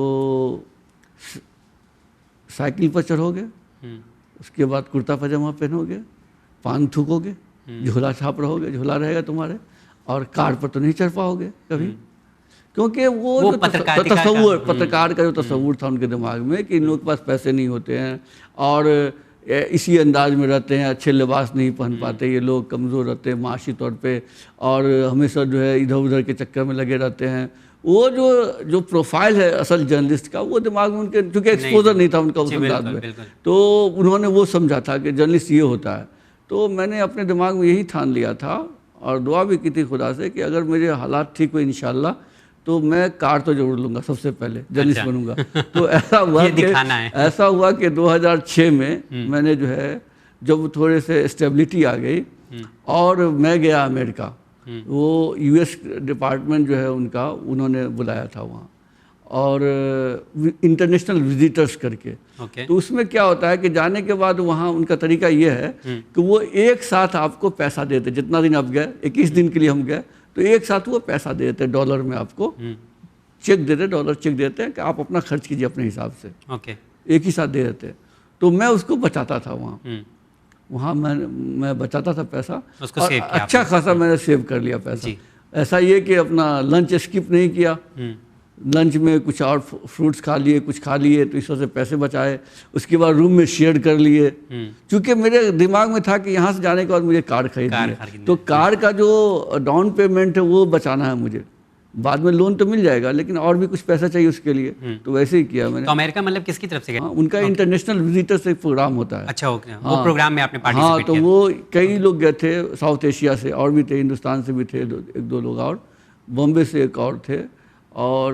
साइकिल पर चढ़ोगे, उसके बाद कुर्ता पजामा पहनोगे, पान थूकोगे, झोला छाप रहोगे, झोला रहेगा तुम्हारे, और कार पर तो नहीं चढ़ पाओगे कभी, क्योंकि वो पत्रकार का जो तस्वूर था उनके दिमाग में कि इन लोगों के पास पैसे नहीं होते हैं और इसी अंदाज में रहते हैं, अच्छे लिबास नहीं पहन पाते, ये लोग कमज़ोर रहते हैं माशी तौर पे, और हमेशा जो है इधर उधर के चक्कर में लगे रहते हैं। वो जो प्रोफाइल है असल जर्नलिस्ट का, वो दिमाग में उनके, क्योंकि एक्सपोजर नहीं था उनका उस अंदाज में, तो उन्होंने वो समझा था कि जर्नलिस्ट ये होता है। तो मैंने अपने दिमाग में यही ठान लिया था और दुआ भी की थी खुदा से कि अगर मेरे हालात ठीक हुए इंशाल्लाह, तो मैं कार तो जरूर लूँगा, सबसे पहले जर्नलिस्ट बनूंगा। तो ऐसा हुआ कि 2006 में मैंने जो है, जब थोड़े से स्टेबिलिटी आ गई और मैं गया अमेरिका, वो US डिपार्टमेंट जो है उनका, उन्होंने बुलाया था वहाँ, और इंटरनेशनल विजिटर्स करके। तो उसमें क्या होता है कि जाने के बाद वहाँ उनका तरीका ये है कि वो एक साथ आपको पैसा देते, जितना दिन आप गए, 21 दिन के लिए हम गए, तो एक साथ वो पैसा देते, डॉलर में आपको चेक देते, डॉलर चेक देते हैं कि आप अपना खर्च कीजिए अपने हिसाब से। एक ही साथ दे देते। तो मैं उसको बचाता था वहाँ मैं बचाता था पैसा, और अच्छा खासा मैंने सेव कर लिया पैसा। ऐसा ये कि अपना लंच स्किप नहीं किया, लंच में कुछ और फ्रूट्स खा लिए, कुछ खा लिए, तो इस वजह से पैसे बचाए। उसके बाद रूम में शेयर कर लिए, क्योंकि मेरे दिमाग में था कि यहाँ से जाने के बाद मुझे कार खरीदनी है, तो कार का जो डाउन पेमेंट है वो बचाना है मुझे। बाद में लोन तो मिल जाएगा, लेकिन और भी कुछ पैसा चाहिए उसके लिए, तो वैसे ही किया मैंने। तो अमेरिका मतलब किसकी तरफ से गया? उनका इंटरनेशनल विजिटर्स एक प्रोग्राम होता है। अच्छा, ओके। वो प्रोग्राम में आपने पार्टिसिपेट किया? हाँ, तो वो कई लोग गए थे, साउथ एशिया से और भी थे, हिंदुस्तान से भी थे एक दो लोग, और बॉम्बे से एक और थे, और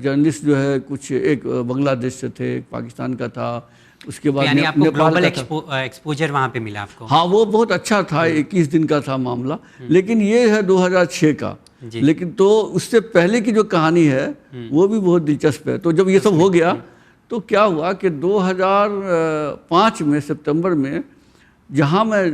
जर्नलिस्ट जो है कुछ एक बांग्लादेश से थे, एक पाकिस्तान का था, उसके बाद यानी आपको ग्लोबल एक्सपोजर वहाँ पे मिला आपको? हाँ, वो बहुत अच्छा था। 21 दिन का था मामला, लेकिन ये है 2006 का। लेकिन तो उससे पहले की जो कहानी है वो भी बहुत दिलचस्प है। तो जब ये सब हो गया, तो क्या हुआ कि 2005 में सितंबर में जहाँ मैं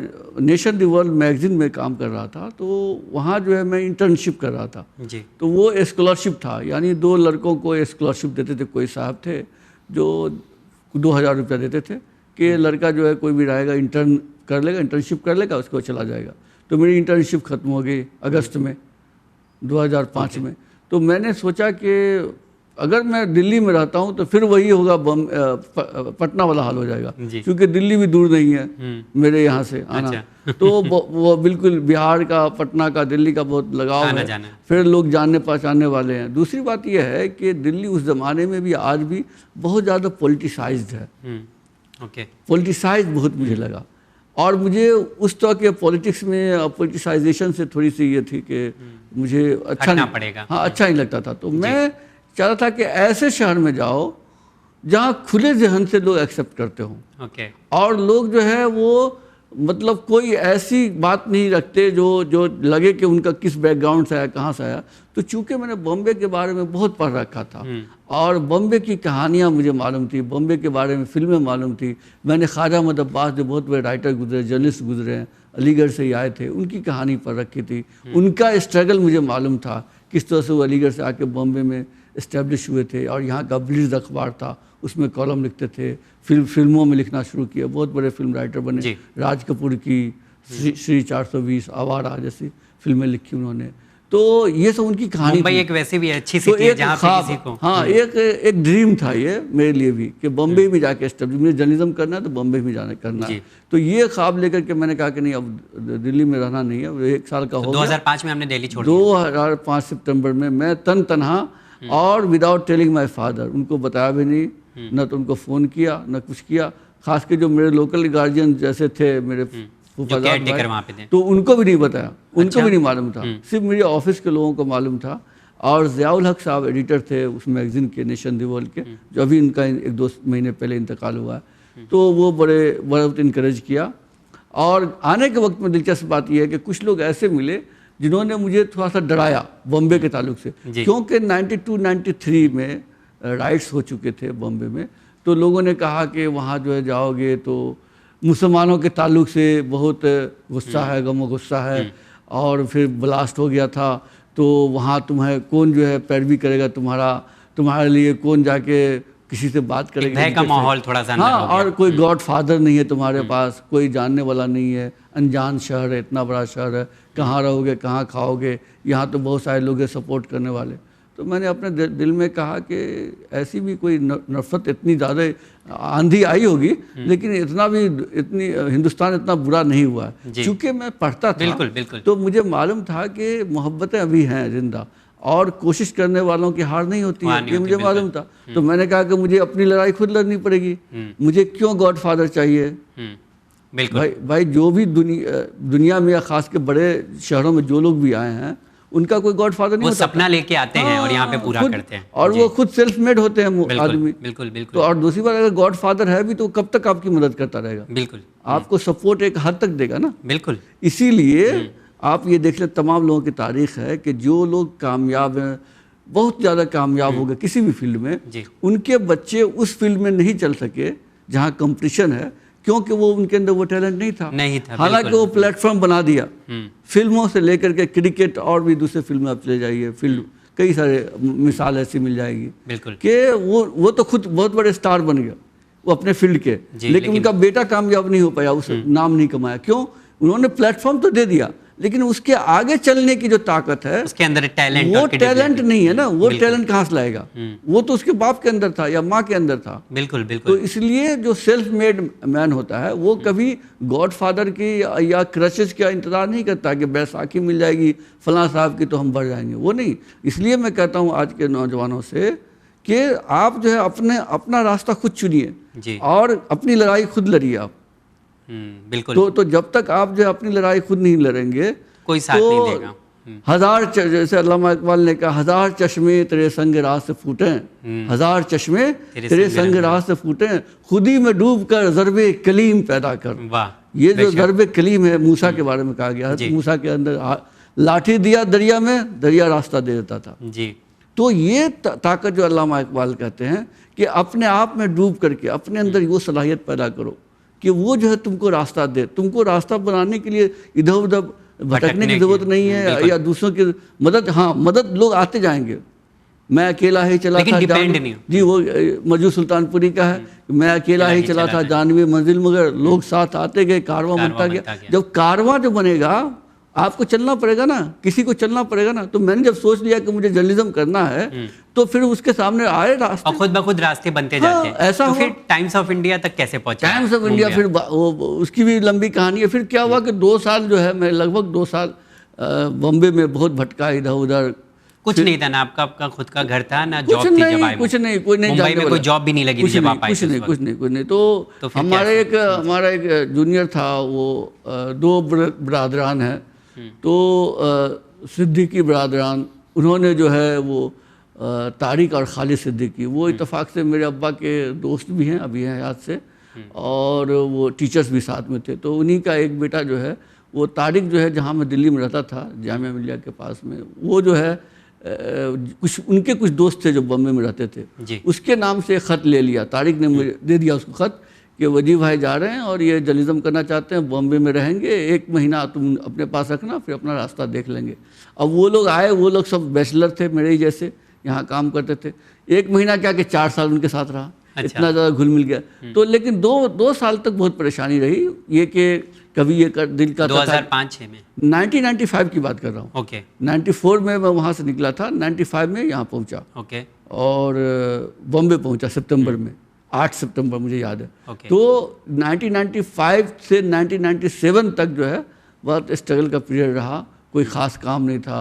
नेशन द वर्ल्ड मैगजीन में काम कर रहा था, तो वहाँ जो है मैं इंटर्नशिप कर रहा था जी। तो वो स्कॉलरशिप था, यानी 2 लड़कों को स्कॉलरशिप देते थे। कोई साहब थे जो 2000 रुपया देते थे कि लड़का जो है कोई भी रहेगा इंटर्न कर लेगा, इंटर्नशिप कर लेगा, उसको चला जाएगा। तो मेरी इंटर्नशिप ख़त्म हो गई अगस्त में 2005 में। तो मैंने सोचा कि अगर मैं दिल्ली में रहता हूँ तो फिर वही होगा, पटना वाला हाल हो जाएगा, क्योंकि दिल्ली भी दूर नहीं है मेरे यहाँ से आना। अच्छा। तो वो बिल्कुल बिहार का, पटना का, दिल्ली का बहुत लगाव है, फिर लोग जानने पहचानने वाले हैं। दूसरी बात यह है कि दिल्ली उस ज़माने में भी आज भी बहुत ज़्यादा पॉलिटिसाइज्ड है। पॉलिटिसाइज्ड बहुत मुझे लगा, और मुझे उस तरह के पॉलिटिक्स में पॉलिटिसाइजेशन से थोड़ी सी ये थी कि मुझे अच्छा नहीं पड़ेगा, हाँ अच्छा नहीं लगता था। तो मैं चाहता था कि ऐसे शहर में जाओ जहाँ खुले जहन से लोग एक्सेप्ट करते हों। और लोग जो है वो मतलब कोई ऐसी बात नहीं रखते जो लगे कि उनका किस बैकग्राउंड से आया, कहाँ से आया। तो चूंकि मैंने बॉम्बे के बारे में बहुत पढ़ रखा था और बॉम्बे की कहानियाँ मुझे मालूम थी, बॉम्बे के बारे में फिल्में मालूम थी। मैंने ख्वाजा अहमद अब्बास जो बहुत बड़े राइटर गुजरे, जर्नलिस्ट गुजरे हैं, अलीगढ़ से ही आए थे, उनकी कहानी पढ़ रखी थी। उनका स्ट्रगल मुझे मालूम था, किस तरह से वो अलीगढ़ से आके बॉम्बे में इस्टेब्लिश हुए थे। और यहाँ का ब्लिट्ज अखबार था, उसमें कॉलम लिखते थे, फिल्मों में लिखना शुरू किया, बहुत बड़े फिल्म राइटर बने। राज कपूर की श्री 420, आवारा जैसी फिल्में लिखी उन्होंने। तो ये सब उनकी कहानी। मुंबई एक वैसे भी अच्छी सिटी है जहाँ पे किसी को, हाँ एक ड्रीम था ये मेरे लिए भी कि बॉम्बे में जाके स्टेब्लिश, मुझे जर्नलिज्म करना है तो बॉम्बे में जाना करना है। तो ये ख्वाब लेकर के मैंने कहा कि नहीं, अब दिल्ली में रहना नहीं है। 1 साल का हो गया। 2005 में हमने दिल्ली छोड़ दिया। 2005 सितंबर में मैं तनहा और विदाउट टेलिंग माय फादर, उनको बताया भी नहीं, न तो उनको फ़ोन किया न कुछ किया। खास के जो मेरे लोकल गार्जियन जैसे थे, मेरे फूफाजाद भाई, तो उनको भी नहीं बताया, उनको भी नहीं मालूम था, सिर्फ मेरे ऑफिस के लोगों को मालूम था। और ज़ियाउल हक साहब एडिटर थे उस मैगज़ीन के, नेशन द वर्ल्ड के, जो अभी उनका 1-2 महीने पहले इंतकाल हुआ है। तो वो बहुत इनकरेज किया। और आने के वक्त में दिलचस्प बात यह है कि कुछ लोग ऐसे मिले जिन्होंने मुझे थोड़ा सा डराया बॉम्बे के ताल्लुक से, क्योंकि 92-93 में राइट्स हो चुके थे बॉम्बे में। तो लोगों ने कहा कि वहाँ जो है जाओगे तो मुसलमानों के ताल्लुक से बहुत गुस्सा है, गम गुस्सा है, और फिर ब्लास्ट हो गया था, तो वहाँ तुम्हें कौन जो है पैरवी करेगा, तुम्हारे लिए कौन जाके किसी से बात करेगा। भय का माहौल थोड़ा सा। हाँ, और कोई गॉड फादर नहीं है तुम्हारे पास, कोई जानने वाला नहीं है, अनजान शहर है, इतना बड़ा शहर है, कहाँ रहोगे, कहाँ खाओगे, यहाँ तो बहुत सारे लोग हैं सपोर्ट करने वाले। तो मैंने अपने दिल में कहा कि ऐसी भी कोई नफरत, इतनी ज़्यादा आंधी आई होगी, लेकिन इतनी हिंदुस्तान इतना बुरा नहीं हुआ है। चूँकि मैं पढ़ता था, बिल्कुल। तो मुझे मालूम था कि मोहब्बतें अभी हैं जिंदा, और कोशिश करने वालों की हार नहीं होती है, ये मुझे मालूम था। तो मैंने कहा कि मुझे अपनी लड़ाई खुद लड़नी पड़ेगी, मुझे क्यों गॉड फादर चाहिए। भाई जो भी दुनिया में या खास के बड़े शहरों में जो लोग भी आए हैं, उनका कोई गॉड फादर नहीं होता, सपना लेके आते हैं और यहाँ पे पूरा करते हैं, और वो खुद सेल्फ मेड होते हैं आदमी। बिल्कुल। तो और दूसरी बात, अगर गॉड फादर है भी तो कब तक आपकी मदद करता रहेगा। बिल्कुल, आपको सपोर्ट एक हद तक देगा ना। बिल्कुल। इसीलिए आप ये देख लें, तमाम लोगों की तारीख है कि जो लोग कामयाब हैं, बहुत ज़्यादा कामयाब हो गए किसी भी फील्ड में, उनके बच्चे उस फील्ड में नहीं चल सके जहाँ कंपटीशन है, क्योंकि वो उनके अंदर वो टैलेंट नहीं था। हालांकि वो प्लेटफॉर्म बना दिया, फिल्मों से लेकर के क्रिकेट और भी दूसरे फिल्म में आप चले जाइए, फिल्म कई सारे मिसाल ऐसी मिल जाएगी कि वो तो खुद बहुत बड़े स्टार बन गया वो अपने फील्ड के, लेकिन उनका बेटा कामयाब नहीं हो पाया, उस नाम नहीं कमाया। क्यों? उन्होंने प्लेटफॉर्म तो दे दिया, लेकिन उसके आगे चलने की जो ताकत है, उसके अंदर टैलेंट, वो टैलेंट नहीं है ना। वो टैलेंट कहाँ से लाएगा? वो तो उसके बाप के अंदर था या माँ के अंदर था। बिल्कुल। तो इसलिए जो सेल्फ मेड मैन होता है वो कभी गॉड फादर की या क्रशेस का इंतजार नहीं करता कि बैसाखी मिल जाएगी फलां साहब की तो हम बढ़ जाएंगे, वो नहीं। इसलिए मैं कहता हूँ आज के नौजवानों से कि आप जो है अपना रास्ता खुद चुनिए और अपनी लड़ाई खुद लड़िए आप। बिल्कुल। तो जब तक आप जो अपनी लड़ाई खुद नहीं लड़ेंगे, कोई साथ नहीं देगा। हजार, जैसे अल्लामा इकबाल ने कहा, 1000 चश्मे तेरे संग राह से फूटे, 1000 चश्मे तेरे संग राह से फूटे, खुदी में डूब कर ज़र्बे कलीम पैदा कर। ये जो ज़र्बे कलीम है, मूसा के बारे में कहा गया है। मूसा के अंदर लाठी दिया दरिया में, दरिया रास्ता दे देता था। तो ये ताकत जो अल्लामा इकबाल कहते हैं कि अपने आप में डूब करके अपने अंदर वो सलाहियत पैदा करो कि वो जो है तुमको रास्ता दे। तुमको रास्ता बनाने के लिए इधर उधर भटकने की जरूरत नहीं है, या दूसरों की मदद, हाँ मदद लोग आते जाएंगे। मैं अकेला ही चला था जी, वो मजू सुल्तानपुरी का है, मैं अकेला ही चला था जानवी मंजिल मगर, लोग साथ आते गए, कारवां बनता गया। जब कारवां जो बनेगा आपको चलना पड़ेगा ना, किसी को चलना पड़ेगा ना। तो मैंने जब सोच लिया कि मुझे जर्नलिज्म करना है तो फिर उसके सामने आए रास्ते, और खुद ब खुद रास्ते बनते जाते हैं। ऐसा तो फिर टाइम्स ऑफ इंडिया तक कैसे पहुंचा? टाइम्स ऑफ इंडिया फिर उसकी भी लंबी कहानी है। फिर क्या हुआ कि 2 साल जो है, मैं लगभग 2 साल बॉम्बे में बहुत भटका इधर उधर। कुछ नहीं था ना आपका खुद का घर था ना जॉब थी जब आए? कुछ नहीं, कोई नहीं, मुंबई में कोई जॉब भी नहीं लगी थी जब आप आए? कुछ नहीं। तो हमारा एक जूनियर था, वो 2 बरादरान है, तो सिद्दीकी बरादरान, उन्होंने जो है वो तारिक और खालिद सिद्दीकी, वो इत्तेफाक से मेरे अब्बा के दोस्त भी हैं, अभी हैं याद से, और वो टीचर्स भी साथ में थे। तो उन्हीं का एक बेटा जो है, वो तारिक जो है, जहाँ मैं दिल्ली में रहता था जामिया मिलिया के पास में, वो जो है उनके कुछ दोस्त थे जो बॉम्बे में रहते थे, उसके नाम से ख़त ले लिया। तारिक ने मुझे दे दिया उसको ख़त कि वजीर भाई जा रहे हैं और ये जर्नलिज्म करना चाहते हैं, बॉम्बे में रहेंगे, 1 महीना तुम अपने पास रखना, फिर अपना रास्ता देख लेंगे। अब वो लोग आए, वो लोग सब बैचलर थे मेरे ही जैसे, यहाँ काम करते थे। 1 महीना क्या कि 4 साल उनके साथ रहा। अच्छा। इतना ज़्यादा घुल मिल गया। तो लेकिन 2 साल तक बहुत परेशानी रही, ये कि कभी ये दिल का 2005-6 में 1995 की बात कर रहा हूँ। ओके। 94 में मैं वहाँ से निकला था, 95 में यहाँ पहुँचा। ओके। और बॉम्बे पहुँचा सितंबर में, 8 सितंबर मुझे याद है। तो 1995 से 1997 तक जो है बहुत स्ट्रगल का पीरियड रहा, कोई ख़ास काम नहीं था।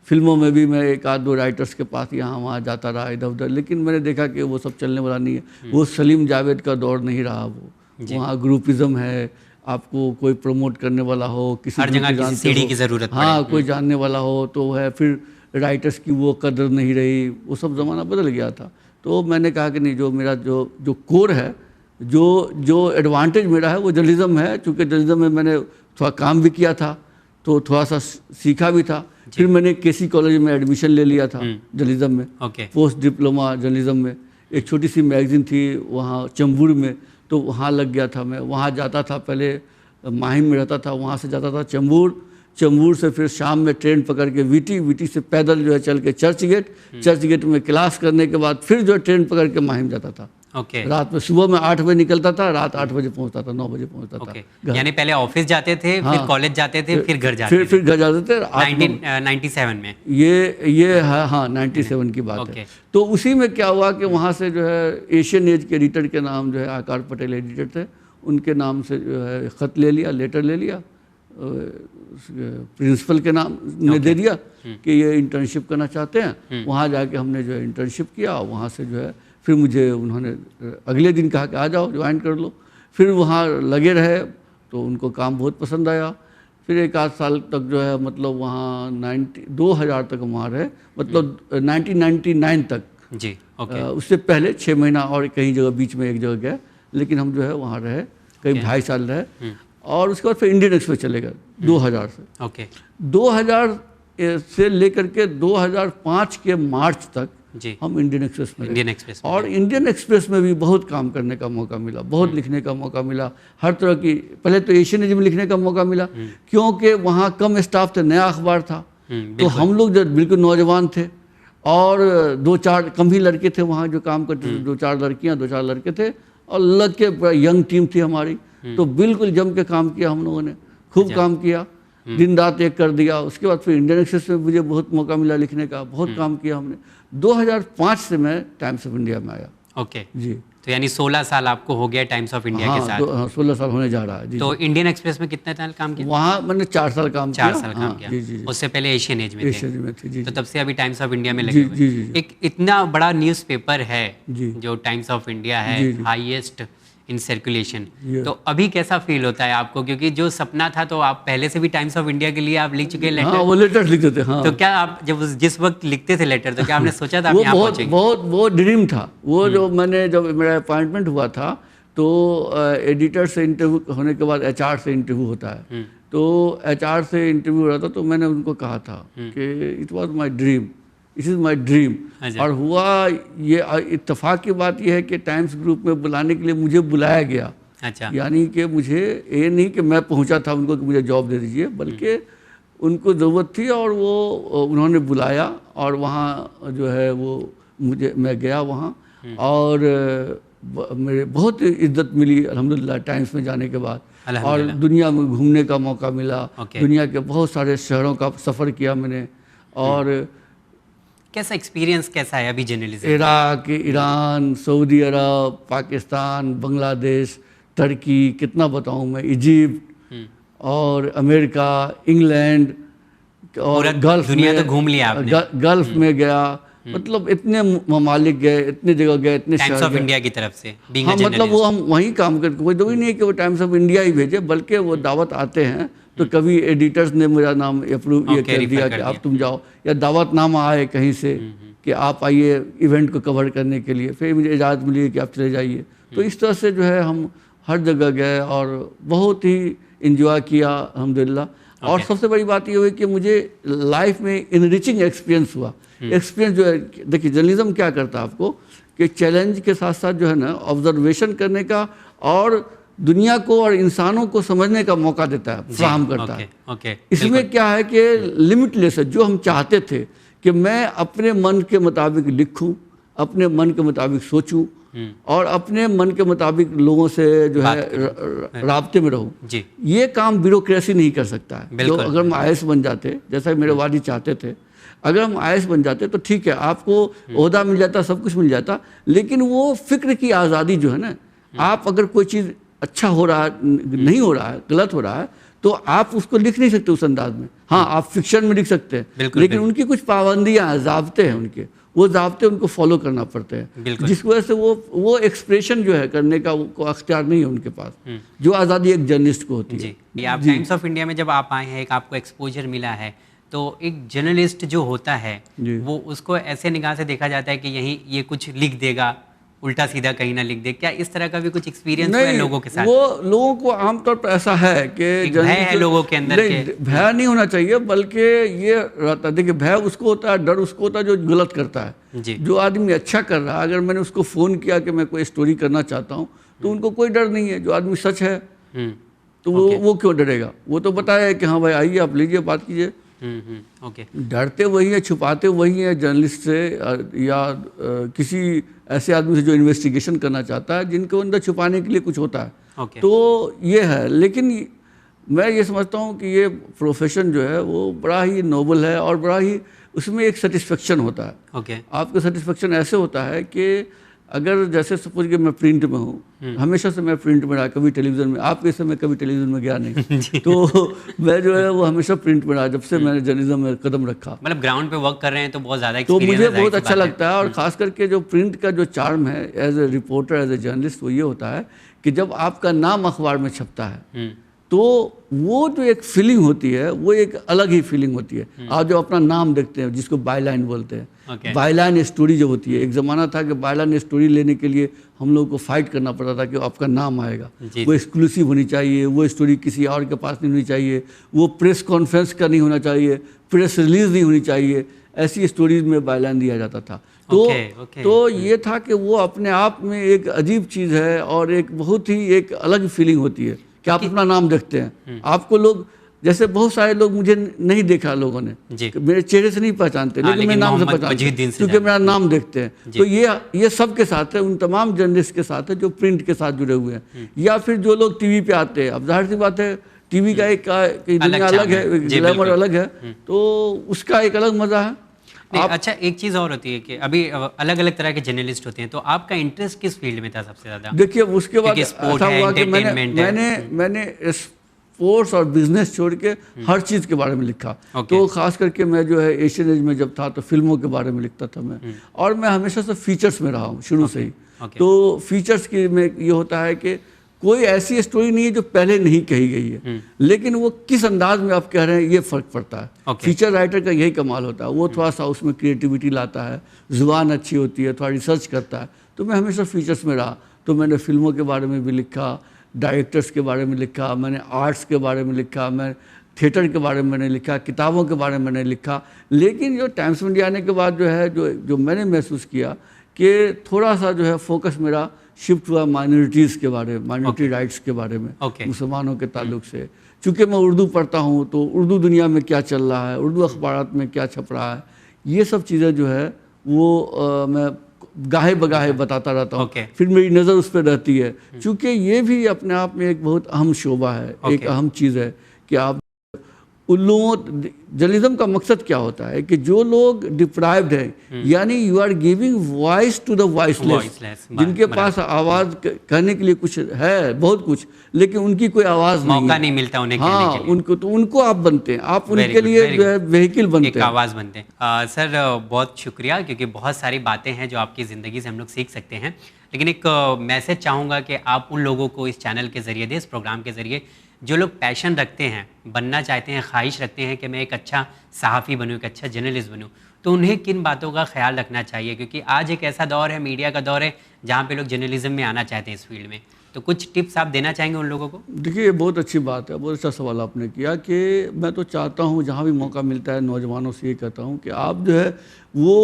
फिल्मों में भी मैं 1-2 राइटर्स के पास यहाँ वहाँ जाता रहा इधर उधर, लेकिन मैंने देखा कि वो सब चलने वाला नहीं है। वो सलीम जावेद का दौर नहीं रहा, वो वहाँ ग्रुपिज़म है, आपको कोई प्रमोट करने वाला हो, किसी हर जगह किसी सीढ़ी की ज़रूरत पड़े, हाँ कोई जानने वाला हो तो है, फिर राइटर्स की वो कदर नहीं रही, वो सब ज़माना बदल गया था। तो मैंने कहा कि नहीं, जो मेरा जो कोर है, जो एडवांटेज मेरा है वो जर्नलिज्म है। चूँकि जर्नलिज्म में मैंने थोड़ा काम भी किया था तो थोड़ा सा सीखा भी था। फिर मैंने केसी कॉलेज में एडमिशन ले लिया था जर्नलिज्म में, पोस्ट डिप्लोमा जर्नलिज्म में। एक छोटी सी मैगज़ीन थी वहाँ चंबूर में, तो वहाँ लग गया था मैं। वहाँ जाता था, पहले माहिम में रहता था, वहाँ से जाता था चंबूर से फिर शाम में ट्रेन पकड़ के वीटी से पैदल जो है चल के चर्च गेट में क्लास करने के बाद फिर जो है ट्रेन पकड़ के माहिम जाता था। रात में, सुबह में 8 बजे निकलता था, रात 8 बजे पहुँचता था, 9 बजे पहुँचता था। यानी पहले ऑफिस जाते थे, फिर कॉलेज जाते थे, फिर घर जाते थे। फिर घर जाते थे 1997 में ये हाँ 97 की बात है। तो उसी में क्या हुआ कि वहाँ से जो है एशियन एज के एडिटर के नाम जो है आकार पटेल एडिटर थे, उनके नाम से जो है ख़त ले लिया, लेटर ले लिया, प्रिंसिपल के नाम ने दे दिया कि ये इंटर्नशिप करना चाहते हैं। वहाँ जाके हमने जो है इंटर्नशिप किया। वहाँ से जो है फिर मुझे उन्होंने अगले दिन कहा कि आ जाओ ज्वाइन कर लो। फिर वहाँ लगे रहे तो उनको काम बहुत पसंद आया। फिर 1-8 साल तक जो है मतलब वहाँ 2000 तक वहाँ रहे, मतलब 1999 तक जी। उससे पहले 6 महीना और कहीं जगह बीच में एक जगह गए, लेकिन हम जो है वहाँ रहे करीब 2.5 साल रहे। और उसके बाद फिर इंडियन एक्सप्रेस चले गए 2000 से। 2000 से लेकर के 2005 के मार्च तक हम इंडियन एक्सप्रेस में और इंडियन एक्सप्रेस में भी बहुत काम करने का मौका मिला, बहुत लिखने का मौका मिला, हर तरह की। पहले तो एशियन एज में लिखने का मौका मिला क्योंकि वहाँ कम स्टाफ थे, नया अखबार था, तो हम लोग जो बिल्कुल नौजवान थे और 2-4 कम ही लड़के थे वहाँ जो काम करते थे, 2-4 लड़कियाँ 2-4 लड़के थे और लग के यंग टीम थी हमारी। तो बिल्कुल जम के काम किया हम लोगों ने, खूब काम किया, दिन रात एक कर दिया। उसके बाद फिर इंडियन एक्सप्रेस में मुझे बहुत मौका मिला लिखने का, बहुत काम किया हमने। 2005 से मैं टाइम्स ऑफ इंडिया में आया। जी। तो यानी 16 साल आपको हो गया टाइम्स ऑफ इंडिया के साथ? 16 साल होने जा रहा है। जी। तो इंडियन एक्सप्रेस में कितने साल काम किया? वहाँ मैंने 4 साल काम किया। 4 साल काम किया। जी। उससे पहले एशियन एज में थे। जी। तो तब से अभी टाइम्स ऑफ इंडिया में लगे हुए। जी। एक इतना बड़ा न्यूज़पेपर है जो टाइम्स ऑफ इंडिया है, हाईएस्ट इन सर्कुलेशन, तो अभी कैसा फील होता है आपको? क्योंकि जो सपना था, तो आप पहले से भी टाइम्स ऑफ इंडिया के लिए आप लिख चुके लेटर। हाँ, वो लेटर लिखते थे। हाँ। तो क्या आप जब जिस वक्त लिखते थे लेटर, तो क्या आपने सोचा था आप यहाँ पहुँचेंगे? वो ड्रीम था वो। जब मेरा अपॉइंटमेंट हुआ था तो एडिटर से इंटरव्यू होने के बाद HR से इंटरव्यू होता है। तो HR से इंटरव्यू हो रहा था, तो मैंने उनको कहा था कि it was my dream, it is my dream. और हुआ ये, इत्तेफाक की बात यह है कि टाइम्स ग्रुप में बुलाने के लिए मुझे बुलाया गया अच्छा। यानी कि मुझे ये नहीं कि मैं पहुंचा था उनको कि मुझे जॉब दे दीजिए, बल्कि उनको ज़रूरत थी और वो उन्होंने बुलाया और वहाँ जो है वो मैं गया वहाँ और मेरे बहुत इज्जत मिली अल्हम्दुलिल्लाह टाइम्स में जाने के बाद, और दुनिया में घूमने का मौका मिला। दुनिया के बहुत सारे शहरों का सफ़र किया मैंने। और कैसा एक्सपीरियंस कैसा है अभी जर्नलिज्म? इराक, ईरान, सऊदी अरब, पाकिस्तान, बांग्लादेश, तुर्की, कितना बताऊं मैं, इजिप्ट और अमेरिका, इंग्लैंड और गल्फ दुनिया तो घूम लिया आपने। गल्फ में गया, मतलब इतने ममालिक गए, इतने जगह गए, इतने शहर टाइम्स ऑफ इंडिया की तरफ से। हाँ, मतलब वो हम वहीं काम करते, कोई तो नहीं है कि वो टाइम्स ऑफ इंडिया ही भेजे, बल्कि वो दावत आते हैं तो कभी एडिटर्स ने मेरा नाम अप्रूव ये कर दिया कि आप तुम जाओ, या दावतनामा आए कहीं से कि आप आइए इवेंट को कवर करने के लिए, फिर मुझे इजाज़त मिली कि आप चले जाइए। तो इस तरह से जो है हम हर जगह गए और बहुत ही इंजॉय किया अल्हम्दुलिल्लाह। और सबसे बड़ी बात ये हुई कि मुझे लाइफ में इनरिचिंग एक्सपीरियंस हुआ। एक्सपीरियंस जो है, देखिए जर्नलिज्म क्या करता है आपको कि चैलेंज के साथ साथ जो है ना ऑब्जर्वेशन करने का और दुनिया को और इंसानों को समझने का मौका देता है, फ्राहम करता है। इसमें क्या है कि लिमिटलेस है। जो हम चाहते थे कि मैं अपने मन के मुताबिक लिखूं, अपने मन के मुताबिक सोचूं और अपने मन के मुताबिक लोगों से जो है राब्ते में रहूं, ये काम ब्यूरोक्रेसी नहीं कर सकता है। जो अगर हम IAS बन जाते, जैसा मेरे वालिद चाहते थे, अगर हम IAS बन जाते तो ठीक है, आपको ओहदा मिल जाता, सब कुछ मिल जाता, लेकिन वो फिक्र की आज़ादी जो है ना, आप अगर कोई चीज़ अच्छा हो रहा है, नहीं हो रहा है, गलत हो रहा है, तो आप उसको लिख नहीं सकते उस अंदाज में। हाँ, आप फिक्शन में लिख सकते हैं, लेकिन उनकी कुछ पाबंदियां हैं, ज़ाब्ते हैं उनके, वो ज़ाब्ते उनको फॉलो करना पड़ते हैं, जिस वजह से वो एक्सप्रेशन जो है करने का वो अख्तियार नहीं है उनके पास, जो आज़ादी एक जर्नलिस्ट को होती है। आप टाइम्स ऑफ इंडिया में जब आप आए हैं, एक आपको एक्सपोजर मिला है, तो एक जर्नलिस्ट जो होता है वो उसको ऐसे निगाह से देखा जाता है कि यही ये कुछ लिख देगा, उल्टा सीधा कहीं ना लिख दे। क्या इस तरह का भी कुछ एक्सपीरियंस हुआ है लोगों के साथ? वो लोगों को आमतौर पर ऐसा है कि भय है लोगों के अंदर के। भय नहीं होना चाहिए, बल्कि ये रहता है, देखिए भय उसको होता है, डर उसको होता है जो गलत करता है। जो आदमी अच्छा कर रहा है, अगर मैंने उसको फ़ोन किया कि मैं कोई स्टोरी करना चाहता हूँ, तो उनको कोई डर नहीं है। जो आदमी सच है तो वो क्यों डरेगा? वो तो बताया कि हाँ भाई आइए, आप लीजिए, बात कीजिए। डरते वही है, छुपाते वही है जर्नलिस्ट से या किसी ऐसे आदमी से जो इन्वेस्टिगेशन करना चाहता है, जिनको अंदर छुपाने के लिए कुछ होता है। तो ये है, लेकिन मैं ये समझता हूँ कि ये प्रोफेशन जो है वो बड़ा ही नोबल है और बड़ा ही उसमें एक सेटिस्फेक्शन होता है। आपका सेटिस्फेक्शन ऐसे होता है कि अगर जैसे सपोज कि मैं प्रिंट में हूँ, हमेशा से मैं प्रिंट में रहा, कभी टेलीविज़न में, आपके समय कभी टेलीविज़न में गया नहीं तो मैं जो है वो हमेशा प्रिंट में रहा जब से मैंने जर्नलिज्म में कदम रखा। मतलब ग्राउंड पे वर्क कर रहे हैं तो बहुत ज़्यादा तो मुझे बहुत अच्छा लगता है। और ख़ास करके जो प्रिंट का जो चार्म है as a reporter, as a journalist, वो ये होता है कि जब आपका नाम अखबार में छपता है तो वो जो एक फीलिंग होती है वो एक अलग ही फीलिंग होती है। आप जो अपना नाम देखते हैं, जिसको बायलाइन बोलते हैं, बायलाइन स्टोरी जो होती है, एक ज़माना था कि बायलाइन स्टोरी लेने के लिए हम लोग को फाइट करना पड़ता था कि आपका नाम आएगा, वो एक्सक्लूसिव होनी चाहिए, वो स्टोरी किसी और के पास नहीं होनी चाहिए, वो प्रेस कॉन्फ्रेंस का नहीं होना चाहिए, प्रेस रिलीज नहीं होनी चाहिए, ऐसी स्टोरीज में बायलाइन दिया जाता था। तो ये था कि वो अपने आप में एक अजीब चीज़ है और एक बहुत ही एक अलग फीलिंग होती है कि आप अपना नाम देखते हैं। आपको लोग, जैसे बहुत सारे लोग मुझे नहीं देखा लोगों ने, मेरे चेहरे से नहीं पहचानते, लेकिन मेरे नाम से पहचानते हैं क्योंकि मेरा नाम देखते हैं। तो ये सब के साथ है, उन तमाम जर्नलिस्ट के साथ है जो प्रिंट के साथ जुड़े हुए हैं, या फिर जो लोग टीवी पे आते हैं। अब जाहिर सी बात है, टीवी का एक दुनिया अलग है, ग्लैमर अलग है, तो उसका एक अलग मजा है। अच्छा, एक चीज़ और होती है कि अभी अलग अलग तरह के जर्नलिस्ट होते हैं, तो आपका इंटरेस्ट किस फील्ड में था सबसे ज़्यादा? देखिए, उसके बाद ऐसा हुआ कि मैंने स्पोर्ट्स और बिजनेस छोड़ के हर चीज़ के बारे में लिखा। तो खास करके मैं जो है एशियन एज में जब था तो फिल्मों के बारे में लिखता था मैं, और मैं हमेशा से फीचर्स में रहा हूँ शुरू से ही। तो फीचर्स की में ये होता है कि कोई ऐसी स्टोरी नहीं है जो पहले नहीं कही गई है, लेकिन वो किस अंदाज में आप कह रहे हैं ये फ़र्क पड़ता है। फीचर राइटर का यही कमाल होता है, वो थोड़ा सा उसमें क्रिएटिविटी लाता है, ज़ुबान अच्छी होती है, थोड़ा रिसर्च करता है। तो मैं हमेशा फीचर्स में रहा। तो मैंने फिल्मों के बारे में भी लिखा, डायरेक्टर्स के बारे में लिखा, मैंने आर्ट्स के बारे में लिखा, मैं थिएटर के बारे में मैंने लिखा, किताबों के बारे में मैंने लिखा। लेकिन जो टाइम्स ऑफ इंडिया आने के बाद जो है जो मैंने महसूस किया कि थोड़ा सा जो है फोकस मेरा शिफ्ट हुआ माइनॉरिटीज़ के बारे में, माइनॉरिटी राइट्स के बारे में, मुसलमानों के ताल्लुक से। चूँकि मैं उर्दू पढ़ता हूँ तो उर्दू दुनिया में क्या चल रहा है, उर्दू अखबारात में क्या छप रहा है, ये सब चीज़ें जो है वो मैं गाहे बगाहे बताता रहता हूँ। फिर मेरी नज़र उस पर रहती है, चूँकि ये भी अपने आप में एक बहुत अहम शोबा है, एक अहम चीज़ है कि आप उन लोगों, जर्नलिज्म का मकसद क्या होता है कि जो लोग डिप्राइव्ड हैं, यानी you are giving voice to the voiceless, जिनके पास आवाज़ कहने के लिए कुछ है, बहुत कुछ, लेकिन उनकी कोई आवाज़ मौका नहीं मिलता उन्हें कहने के लिए। उनको तो उनको आप बनते हैं, आप उनके लिए जो है व्हीकल बनते हैं, आवाज़ बनते हैं। सर बहुत शुक्रिया, क्योंकि बहुत सारी बातें हैं जो आपकी ज़िंदगी से हम लोग सीख सकते हैं, लेकिन एक मैसेज चाहूँगा कि आप उन लोगों को इस चैनल के ज़रिए दे, इस प्रोग्राम के ज़रिए, जो लोग पैशन रखते हैं, बनना चाहते हैं, ख्वाहिश रखते हैं कि मैं एक अच्छा सहाफ़ी बनूं, एक अच्छा जर्नलिस्ट बनूं, तो उन्हें किन बातों का ख्याल रखना चाहिए? क्योंकि आज एक ऐसा दौर है, मीडिया का दौर है, जहां पे लोग जर्नलिज्म में आना चाहते हैं, इस फील्ड में, तो कुछ टिप्स आप देना चाहेंगे उन लोगों को? देखिए, ये बहुत अच्छी बात है, बहुत अच्छा सवाल आपने किया कि मैं तो चाहता हूँ जहाँ भी मौका मिलता है नौजवानों से ये कहता हूँ कि आप जो है वो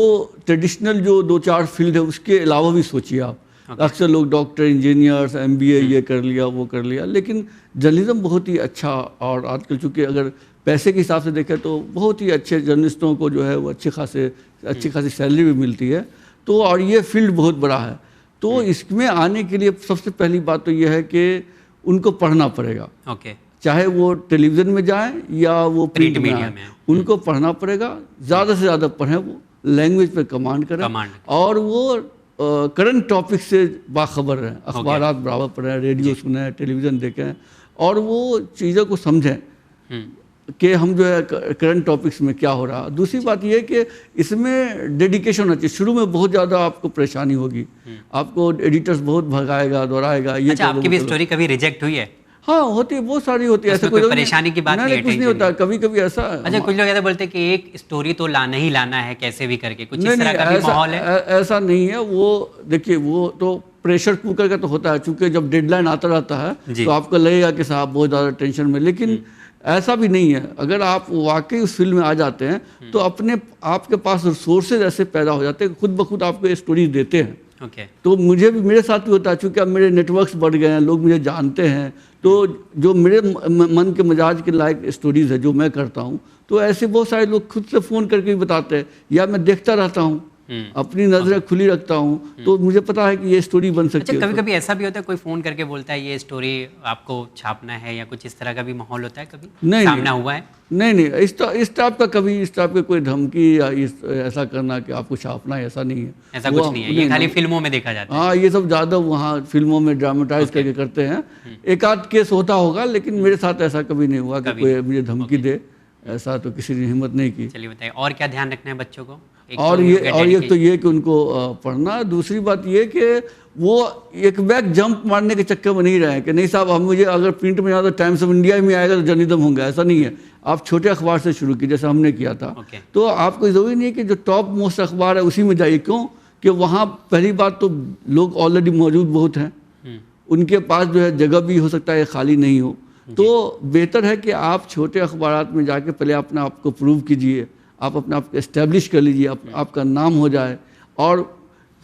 ट्रेडिशनल जो 2-4 फील्ड है उसके अलावा भी सोचिए आप। अक्सर लोग डॉक्टर, इंजीनियर्स, MBA ये कर लिया, वो कर लिया, लेकिन जर्नलिज्म बहुत ही अच्छा, और आजकल चूँकि अगर पैसे के हिसाब से देखें तो बहुत ही अच्छे जर्नलिस्टों को जो है वो अच्छी खासी सैलरी भी मिलती है, तो और ये फील्ड बहुत बड़ा है। तो इसमें आने के लिए सबसे पहली बात तो ये है कि उनको पढ़ना पड़ेगा। चाहे वो टेलीविज़न में जाएं या वो प्रिंट मीडिया में, उनको पढ़ना पड़ेगा, ज़्यादा से ज़्यादा पढ़ें, वो लैंग्वेज पे कमांड करें, और वो करंट टॉपिक से बाखबर रहें, अखबारात बराबर पढ़ें, रेडियो सुनें, टेलीविज़न देखें, और वो चीज़ों को समझें कि हम जो है करंट टॉपिक्स में क्या हो रहा है। दूसरी बात ये है कि इसमें डेडिकेशन होना चाहिए। शुरू में बहुत ज़्यादा आपको परेशानी होगी, आपको एडिटर्स बहुत भगाएगा, दोहराएगा। ये अच्छा, आपकी भी स्टोरी कभी रिजेक्ट हुई है? हाँ, होती है, बहुत सारी होती है, ऐसा कोई परेशानी की बात नहीं, कुछ नहीं होता। कभी कभी ऐसा, अच्छा, कुछ लोग ऐसा बोलते हैं कि एक स्टोरी तो लाना ही लाना है, कैसे भी करके, कुछ इस तरह का भी माहौल है? ऐसा नहीं है। वो देखिए, वो तो प्रेशर कुकर का तो होता है, चूंकि जब डेडलाइन आता रहता है तो आपको लगेगा कि साहब बहुत ज़्यादा टेंशन में, लेकिन ऐसा भी नहीं है। अगर आप वाकई उस फील्ड में आ जाते हैं तो अपने आपके पास रिसोर्सेज ऐसे पैदा हो जाते हैं, खुद ब खुद आपको स्टोरीज देते हैं। तो मुझे भी, मेरे साथ भी होता है, चूँकि अब मेरे नेटवर्क्स बढ़ गए हैं, लोग मुझे जानते हैं, तो जो मेरे मन के मिजाज के लायक स्टोरीज है जो मैं करता हूँ, तो ऐसे बहुत सारे लोग खुद से फ़ोन करके भी बताते हैं, या मैं देखता रहता हूँ, अपनी नज़रें खुली रखता हूँ, तो मुझे पता है कि ये स्टोरी बन सकती है। कभी कभी ऐसा भी होता है कोई फ़ोन करके बोलता है ये स्टोरी आपको छापना है, या कुछ इस तरह का भी माहौल होता है? कभी सामना हुआ है? नहीं, इस टाइप का कभी, इस टाइप की कोई धमकी या ऐसा करना कि आपको छापना है, ऐसा नहीं है। ऐसा कुछ नहीं है, ये खाली फिल्मों में देखा जाता है। हाँ, ये सब ज़्यादा वहाँ फिल्मों में ड्रामेटाइज करके करते हैं। एक आध केस होता होगा, लेकिन मेरे साथ ऐसा कभी नहीं हुआ कि कोई मुझे धमकी दे, ऐसा तो किसी ने हिम्मत नहीं की। चलिए बताइए, और क्या ध्यान रखना है बच्चों को? और एक तो ये कि उनको पढ़ना, दूसरी बात ये कि वो एक बैग जंप मारने के चक्कर में नहीं रहे कि नहीं साहब हम मुझे अगर प्रिंट में ज़्यादा टाइम्स ऑफ इंडिया में आएगा तो जर्नलिज्म होगा, ऐसा नहीं है। आप छोटे अखबार से शुरू कीजिए, जैसे हमने किया था। तो आपको ज़रूरी नहीं है कि जो टॉप मोस्ट अखबार है उसी में जाइए। क्यों कि वहाँ पहली बात तो लोग ऑलरेडी मौजूद बहुत हैं, उनके पास जो है जगह भी हो सकता है खाली नहीं हो, तो बेहतर है कि आप छोटे अखबारात में जाके पहले अपने आप को प्रूव कीजिए, आप अपने आप को एस्टेब्लिश कर लीजिए, आपका नाम हो जाए। और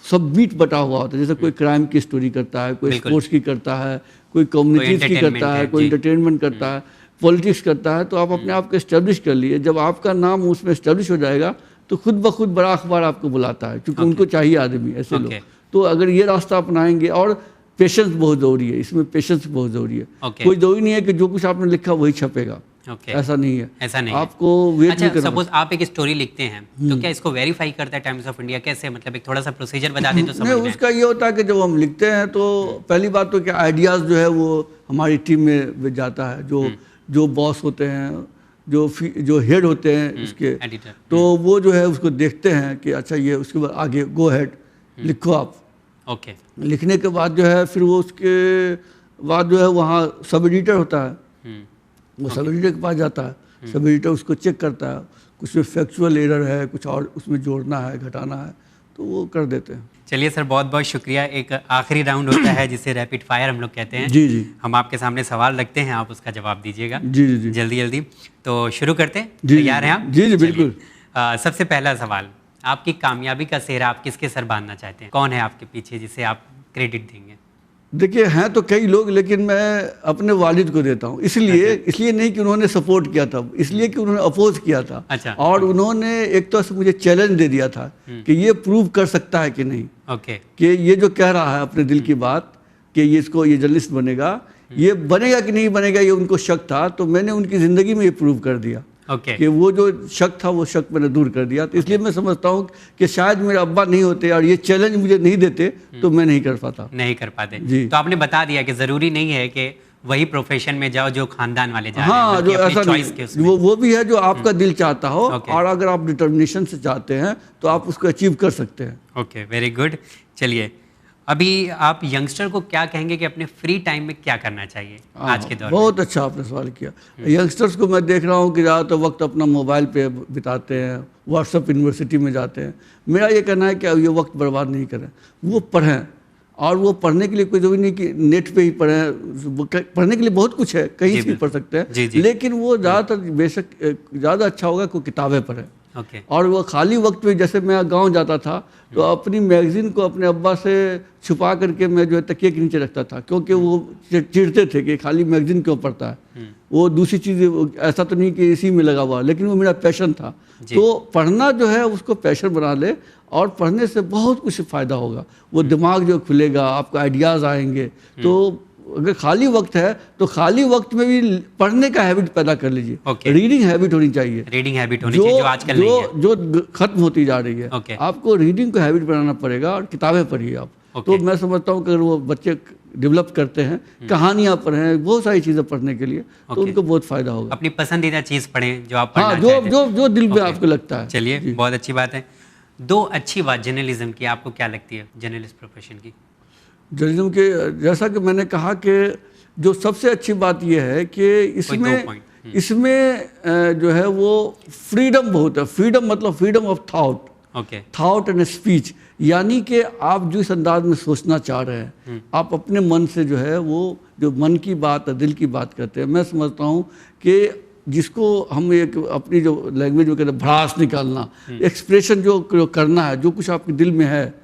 सब बीट बटा हुआ होता है, जैसे कोई क्राइम की स्टोरी करता है, कोई स्पोर्ट्स की करता है, कोई कम्युनिटीज़ की करता है, कोई एंटरटेनमेंट करता है, पॉलिटिक्स करता है, तो आप अपने आप को एस्टेब्लिश कर लिए। जब आपका नाम उसमें एस्टेब्लिश हो जाएगा तो खुद ब खुद बड़ा अखबार आपको बुलाता है, क्योंकि उनको चाहिए आदमी ऐसे लोग। तो अगर ये रास्ता अपनाएंगे, और पेशेंस बहुत ज़रूरी है इसमें, पेशेंस बहुत ज़रूरी है। कोई ज़रूरी नहीं है कि जो कुछ आपने लिखा वही छपेगा, ऐसा नहीं है। ऐसा नहीं आपको वेट अच्छा, सपोज आप एक स्टोरी लिखते हैं तो क्या इसको वेरीफाई करता है टाइम्स ऑफ इंडिया? कैसे, मतलब एक थोड़ा सा प्रोसीजर बता दें तो समझ में। उसका ये होता है कि जब हम लिखते हैं तो पहली बात तो क्या आइडियाज़ जो है वो हमारी टीम में जाता है, जो बॉस होते हैं, जो हेड होते हैं उसके एडिटर, तो वो जो है उसको देखते हैं कि अच्छा ये, उसके बाद आगे गो हेड लिखो आप। लिखने के बाद जो है फिर वो उसके बाद जो है वहाँ सब एडिटर होता है, वो सब एडिटर के पास जाता है, सब एडिटर उसको चेक करता है, कुछ में फैक्चुअल एरर है, कुछ और उसमें जोड़ना है, घटाना है, तो वो कर देते हैं। चलिए सर, बहुत बहुत शुक्रिया। एक आखिरी राउंड होता है जिसे रैपिड फायर हम लोग कहते हैं। जी। हम आपके सामने सवाल रखते हैं, आप उसका जवाब दीजिएगा। जी। जल्दी। तो शुरू करते हैं, तैयार हैं आप? जी बिल्कुल। सबसे पहला सवाल, आपकी कामयाबी का सेहरा आप किसके सर बांधना चाहते हैं? कौन है आपके पीछे जिसे आप क्रेडिट देंगे? देखिए हैं तो कई लोग, लेकिन मैं अपने वालिद को देता हूँ, इसलिए नहीं कि उन्होंने सपोर्ट किया था, इसलिए कि उन्होंने अपोज किया था। अच्छा, और उन्होंने एक तरह से मुझे चैलेंज दे दिया था कि ये प्रूव कर सकता है कि नहीं, कि ये जो कह रहा है अपने दिल की बात कि ये जर्नलिस्ट बनेगा, ये बनेगा कि नहीं बनेगा, ये उनको शक था। तो मैंने उनकी ज़िंदगी में ये प्रूव कर दिया कि वो जो शक था वो शक मैंने दूर कर दिया। तो इसलिए मैं समझता हूँ कि शायद मेरे अब्बा नहीं होते और ये चैलेंज मुझे नहीं देते तो मैं नहीं कर पाते जी। तो आपने बता दिया कि ज़रूरी नहीं है कि वही प्रोफेशन में जाओ जो खानदान वाले जा हाँ, रहे हैं, जो ऐसा नहीं, वो भी है जो आपका दिल चाहता हो, और अगर आप डिटर्मिनेशन से चाहते हैं तो आप उसको अचीव कर सकते हैं। Okay, very good. चलिए, अभी आप यंगस्टर को क्या कहेंगे कि अपने फ्री टाइम में क्या करना चाहिए आज के दौर में? बहुत अच्छा आपने सवाल किया। यंगस्टर्स को मैं देख रहा हूँ कि ज़्यादातर वक्त अपना मोबाइल पे बिताते हैं, व्हाट्सएप यूनिवर्सिटी में जाते हैं। मेरा ये कहना है कि अब ये वक्त बर्बाद नहीं करें, वो पढ़ें। और वो पढ़ने के लिए कोई ज़रूरी नहीं कि नेट पे ही पढ़ें, पढ़ने के लिए बहुत कुछ है, कहीं से पढ़ सकते हैं, लेकिन वो ज़्यादातर बेशक ज़्यादा अच्छा होगा कि किताबें पढ़ें। और वो खाली वक्त में, जैसे मैं गांव जाता था तो अपनी मैगज़ीन को अपने अब्बा से छुपा करके मैं जो है तकिए के नीचे रखता था, क्योंकि वो चिढ़ते थे कि खाली मैगज़ीन क्यों पढ़ता है। वो दूसरी चीज़, ऐसा तो नहीं कि इसी में लगा हुआ, लेकिन वो मेरा पैशन था। तो पढ़ना जो है उसको पैशन बना ले, और पढ़ने से बहुत कुछ फ़ायदा होगा। वो दिमाग जो खुलेगा, आपको आइडियाज़ आएंगे। तो अगर खाली वक्त है तो खाली वक्त में भी पढ़ने का हैबिट पैदा कर लीजिए। रीडिंग हैबिट होनी चाहिए, जो आजकल नहीं है, जो खत्म होती जा रही है। आपको रीडिंग को हैबिट बनाना पड़ेगा और किताबें पढ़िए आप। तो मैं समझता हूँ कि अगर वो बच्चे डेवलप करते हैं, कहानियाँ पढ़ें, बहुत सारी चीज़ें पढ़ने के लिए, तो उनको बहुत फायदा होगा। अपनी पसंदीदा चीज़ पढ़ें जो आप पढ़ना चाहते हैं, जो दिल में आपको लगता है। चलिए, बहुत अच्छी बात है। दो अच्छी बात जर्नलिज्म की आपको क्या लगती है, जर्नलिस्ट प्रोफेशन की? जर्नलिज्म के, जैसा कि मैंने कहा कि जो सबसे अच्छी बात यह है कि इसमें जो है वो फ्रीडम बहुत है। फ्रीडम मतलब freedom of thought, thought and speech, यानी कि आप जिस अंदाज में सोचना चाह रहे हैं, आप अपने मन से जो है वो जो मन की बात है, दिल की बात करते हैं। मैं समझता हूँ कि जिसको हम एक अपनी जो लैंग्वेज में कहते हैं भड़ास निकालना, एक्सप्रेशन जो करना है, जो कुछ आपके दिल में है,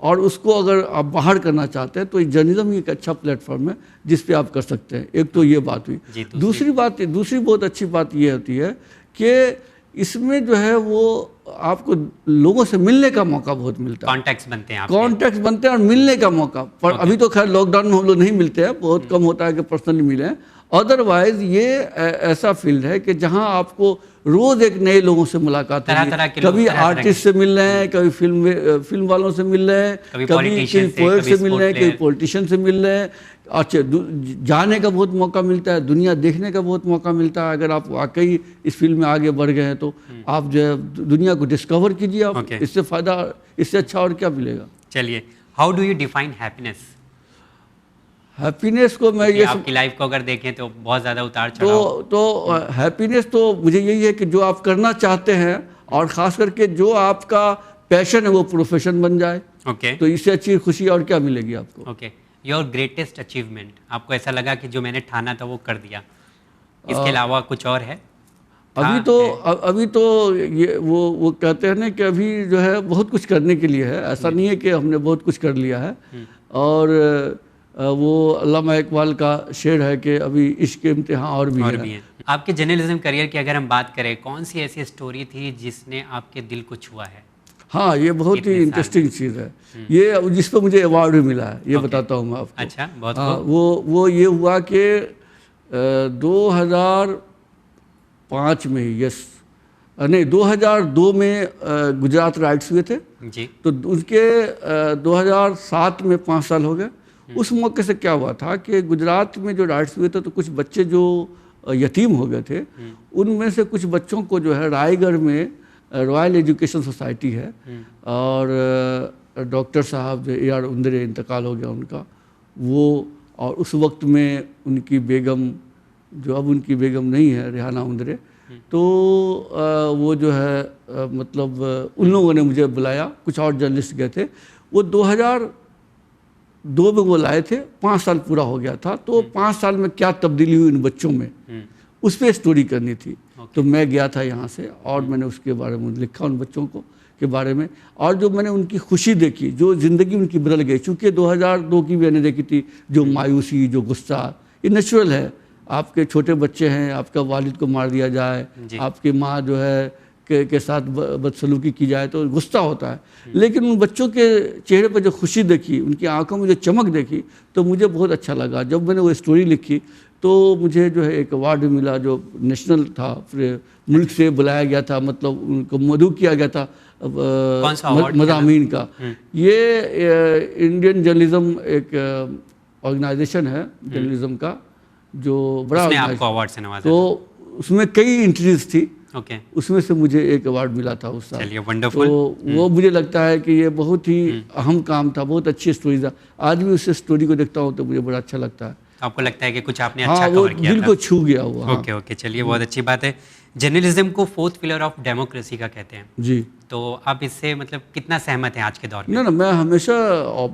और उसको अगर आप बाहर करना चाहते हैं तो जर्नलिज्म एक अच्छा प्लेटफॉर्म है जिस पे आप कर सकते हैं। एक तो ये बात हुई। दूसरी बहुत अच्छी बात ये होती है कि इसमें जो है वो आपको लोगों से मिलने का मौका बहुत मिलता है। कॉन्टैक्ट्स बनते हैं और मिलने का मौका। पर अभी तो खैर लॉकडाउन में हम लोग नहीं मिलते हैं, बहुत कम होता है कि पर्सनली मिले। अदरवाइज ये ऐसा फील्ड है कि जहां आपको रोज एक नए लोगों से मुलाकात होगी। कभी आर्टिस्ट से मिल रहे हैं, कभी फिल्म वालों से मिल रहे हैं, कभी पोएट से मिल रहे हैं, कभी पॉलिटिशियन से मिल रहे हैं। अच्छा, जाने का बहुत मौका मिलता है, दुनिया देखने का बहुत मौका मिलता है। अगर आप वाकई इस फील्ड में आगे बढ़ गए हैं तो आप जो है दुनिया को डिस्कवर कीजिए। आप इससे फ़ायदा, इससे अच्छा और क्या मिलेगा। चलिए, how do you define happiness? Happiness को मैं ये आपकी लाइफ को अगर देखें तो बहुत ज़्यादा उतार चढ़ाव। तो हैप्पीनेस तो मुझे यही है कि जो आप करना चाहते हैं और ख़ास करके जो आपका पैशन है वो प्रोफेशन बन जाए। तो इससे अच्छी खुशी और क्या मिलेगी आपको। योर ग्रेटेस्ट अचीवमेंट, आपको ऐसा लगा कि जो मैंने ठाना था वो कर दिया, इसके अलावा कुछ और है? अभी तो ये वो कहते हैं ना कि अभी जो है बहुत कुछ करने के लिए है। ऐसा नहीं है कि हमने बहुत कुछ कर लिया है। और वो अल्लामा इकबाल का शेर है कि अभी इश्क के इम्तिहान और भी है। आपके जर्नलिज्म करियर की अगर हम बात करें, कौन सी ऐसी स्टोरी थी जिसने आपके दिल को छुआ है? हाँ, ये बहुत ही इंटरेस्टिंग चीज़ है ये, जिस पर मुझे अवार्ड भी मिला है। ये बताता हूँ मैं आपको। अच्छा, बहुत वो ये हुआ कि 2005 में ही, यस नहीं 2002 में गुजरात राइट्स हुए थे जी। तो उसके 2007 में 5 साल हो गए। उस मौके से क्या हुआ था कि गुजरात में जो राइट्स हुए थे तो कुछ बच्चे जो यतीम हो गए थे, उनमें से कुछ बच्चों को जो है रायगढ़ में रॉयल एजुकेशन सोसाइटी है, और डॉक्टर साहब जो AR उंदरे इंतकाल हो गया उनका, वो, और उस वक्त में उनकी बेगम, जो अब उनकी बेगम नहीं है, रेहाना उंदरे, तो वो जो है मतलब उन लोगों ने मुझे बुलाया, कुछ और जर्नलिस्ट गए थे। वो 2002 में वो लाए थे, 5 साल पूरा हो गया था। तो 5 साल में क्या तब्दीली हुई इन बच्चों में, उस पर स्टोरी करनी थी। तो मैं गया था यहाँ से और मैंने उसके बारे में लिखा उन बच्चों को के बारे में, और जो मैंने उनकी खुशी देखी, जो ज़िंदगी उनकी बदल गई। चूँकि 2002 की मैंने देखी थी, जो मायूसी, जो गुस्सा, ये नेचुरल है। आपके छोटे बच्चे हैं, आपका वालिद को मार दिया जाए, आपकी माँ जो है के साथ बदसलूकी की जाए तो गुस्सा होता है। लेकिन उन बच्चों के चेहरे पर जो खुशी देखी, उनकी आंखों में जो चमक देखी, तो मुझे बहुत अच्छा लगा। जब मैंने वो स्टोरी लिखी तो मुझे जो है एक अवार्ड मिला, जो नेशनल था, फिर मुल्क से बुलाया गया था, मतलब उनको मदऊ किया गया था मज़ामीन का। ये इंडियन जर्नलिज्म एक ऑर्गेनाइजेशन है जर्नलिज्म का, जो बड़ा आपको अवार्ड से नवाजा। तो उसमें कई एंट्रीज थी, उसमें से मुझे एक अवार्ड मिला था उस साल। चलिए, वंडरफुल। तो वो मुझे लगता है कि ये बहुत ही अहम काम था, बहुत अच्छी स्टोरी था। आज भी उस स्टोरी को देखता हूँ तो मुझे बड़ा अच्छा लगता है। आपको लगता है कि कुछ आपने अच्छा कवर किया था? दिल को छू गया वो। ओके, चलिए, बहुत अच्छी बात है। जर्नलिज्म को फोर्थ पिलर ऑफ डेमोक्रेसी का कहते हैं जी। तो आप इससे मतलब कितना सहमत हैं आज के दौर में? ना, मैं हमेशा,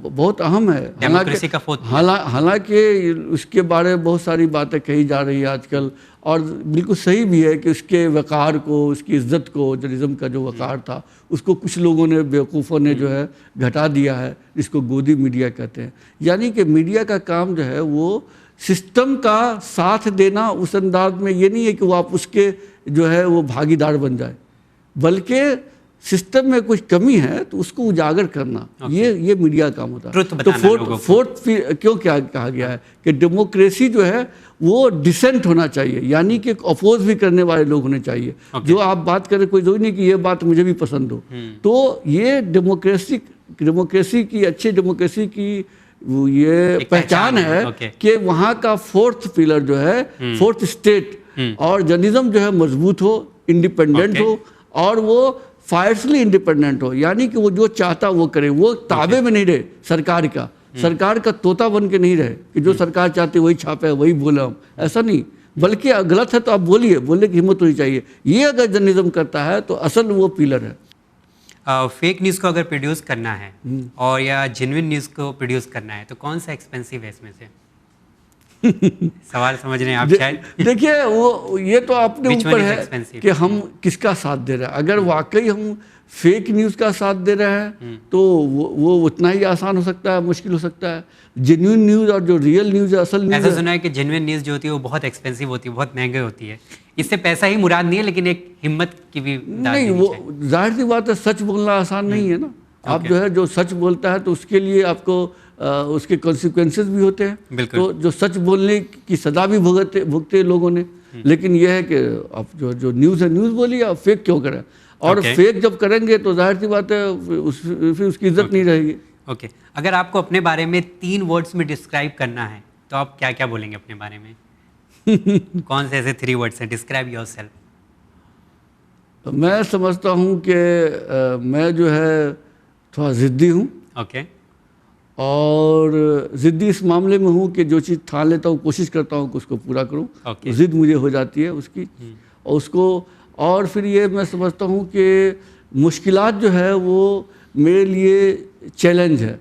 बहुत अहम है डेमोक्रेसी का फोर्थ। हालांकि उसके बारे में बहुत सारी बातें कही जा रही है आजकल, और बिल्कुल सही भी है कि उसके वक़ार को, उसकी इज्जत को, जर्नलिज्म का जो वक़ार था, उसको कुछ लोगों ने, बेवकूफ़ों ने जो है घटा दिया है, जिसको गोदी मीडिया कहते हैं। यानी कि मीडिया का काम जो है वो सिस्टम का साथ देना, उस अंदाज में ये नहीं है कि वो आप उसके जो है वो भागीदार बन जाए, बल्कि सिस्टम में कुछ कमी है तो उसको उजागर करना, ये मीडिया का काम होता है। तो फोर्थ क्यों क्या कहा गया है कि डेमोक्रेसी जो है वो डिसेंट होना चाहिए, यानी कि अपोज भी करने वाले लोग होने चाहिए। जो आप बात करें, कोई जरूरी नहीं कि ये बात मुझे भी पसंद हो। तो ये डेमोक्रेसी की, अच्छी डेमोक्रेसी की ये पहचान है कि वहाँ का फोर्थ पिलर जो है, फोर्थ स्टेट, और जर्नलिज्म जो है मजबूत हो, इंडिपेंडेंट हो, और वो फायरसली इंडिपेंडेंट हो। यानी कि वो जो चाहता वो करे, वो ताबे में नहीं रहे सरकार का, सरकार का तोता बन के नहीं रहे कि जो सरकार चाहती वही छापे, वही बोले हम, ऐसा नहीं। बल्कि गलत है तो आप बोलिए, बोलने की हिम्मत होनी चाहिए। ये अगर जर्नलिज्म करता है तो असल वो पिलर है। फेक न्यूज़ को अगर प्रोड्यूस करना है और या जेन्युइन न्यूज़ को प्रोड्यूस करना है तो कौन सा एक्सपेंसिव है इसमें से? सवाल समझ रहे हैं आप शायद? देखिए, वो ये तो अपने ऊपर है कि हम किसका साथ दे रहे हैं। अगर वाकई हम फेक न्यूज़ का साथ दे रहे हैं तो वो उतना ही आसान हो सकता है, मुश्किल हो सकता है। जेन्युइन न्यूज़ और जो रियल न्यूज़ है, असल न्यूज़, ऐसा सुना है कि जेन्युइन न्यूज़ जो होती है वो बहुत एक्सपेंसिव होती है, बहुत महंगी होती है। इससे पैसा ही मुराद नहीं है, लेकिन एक हिम्मत की भी नहीं। वो जाहिर सी बात है, सच बोलना आसान नहीं है ना। आप जो है, जो सच बोलता है तो उसके लिए आपको उसके कॉन्सिक्वेंसेस भी होते हैं। तो जो सच बोलने की सजा भी भुगते लोगों ने। लेकिन यह है कि आप जो न्यूज़ है, न्यूज़ बोलिए, आप फेक क्यों करें? और फेक जब करेंगे तो जाहिर सी बात है फिर उसकी इज्जत नहीं रहेगी। ओके, अगर आपको अपने बारे में 3 वर्ड्स में डिस्क्राइब करना है तो आप क्या क्या बोलेंगे अपने बारे में? कौन से ऐसे 3 वर्ड्स हैं? Describe yourself. मैं समझता हूँ कि मैं जो है थोड़ा ज़िद्दी हूँ। ओके। और ज़िद्दी इस मामले में हूँ कि जो चीज़ ठान लेता हूँ कोशिश करता हूँ कि उसको पूरा करूँ। ज़िद मुझे हो जाती है उसकी, और उसको, और फिर ये मैं समझता हूँ कि मुश्किलात जो है वो मेरे लिए चैलेंज है,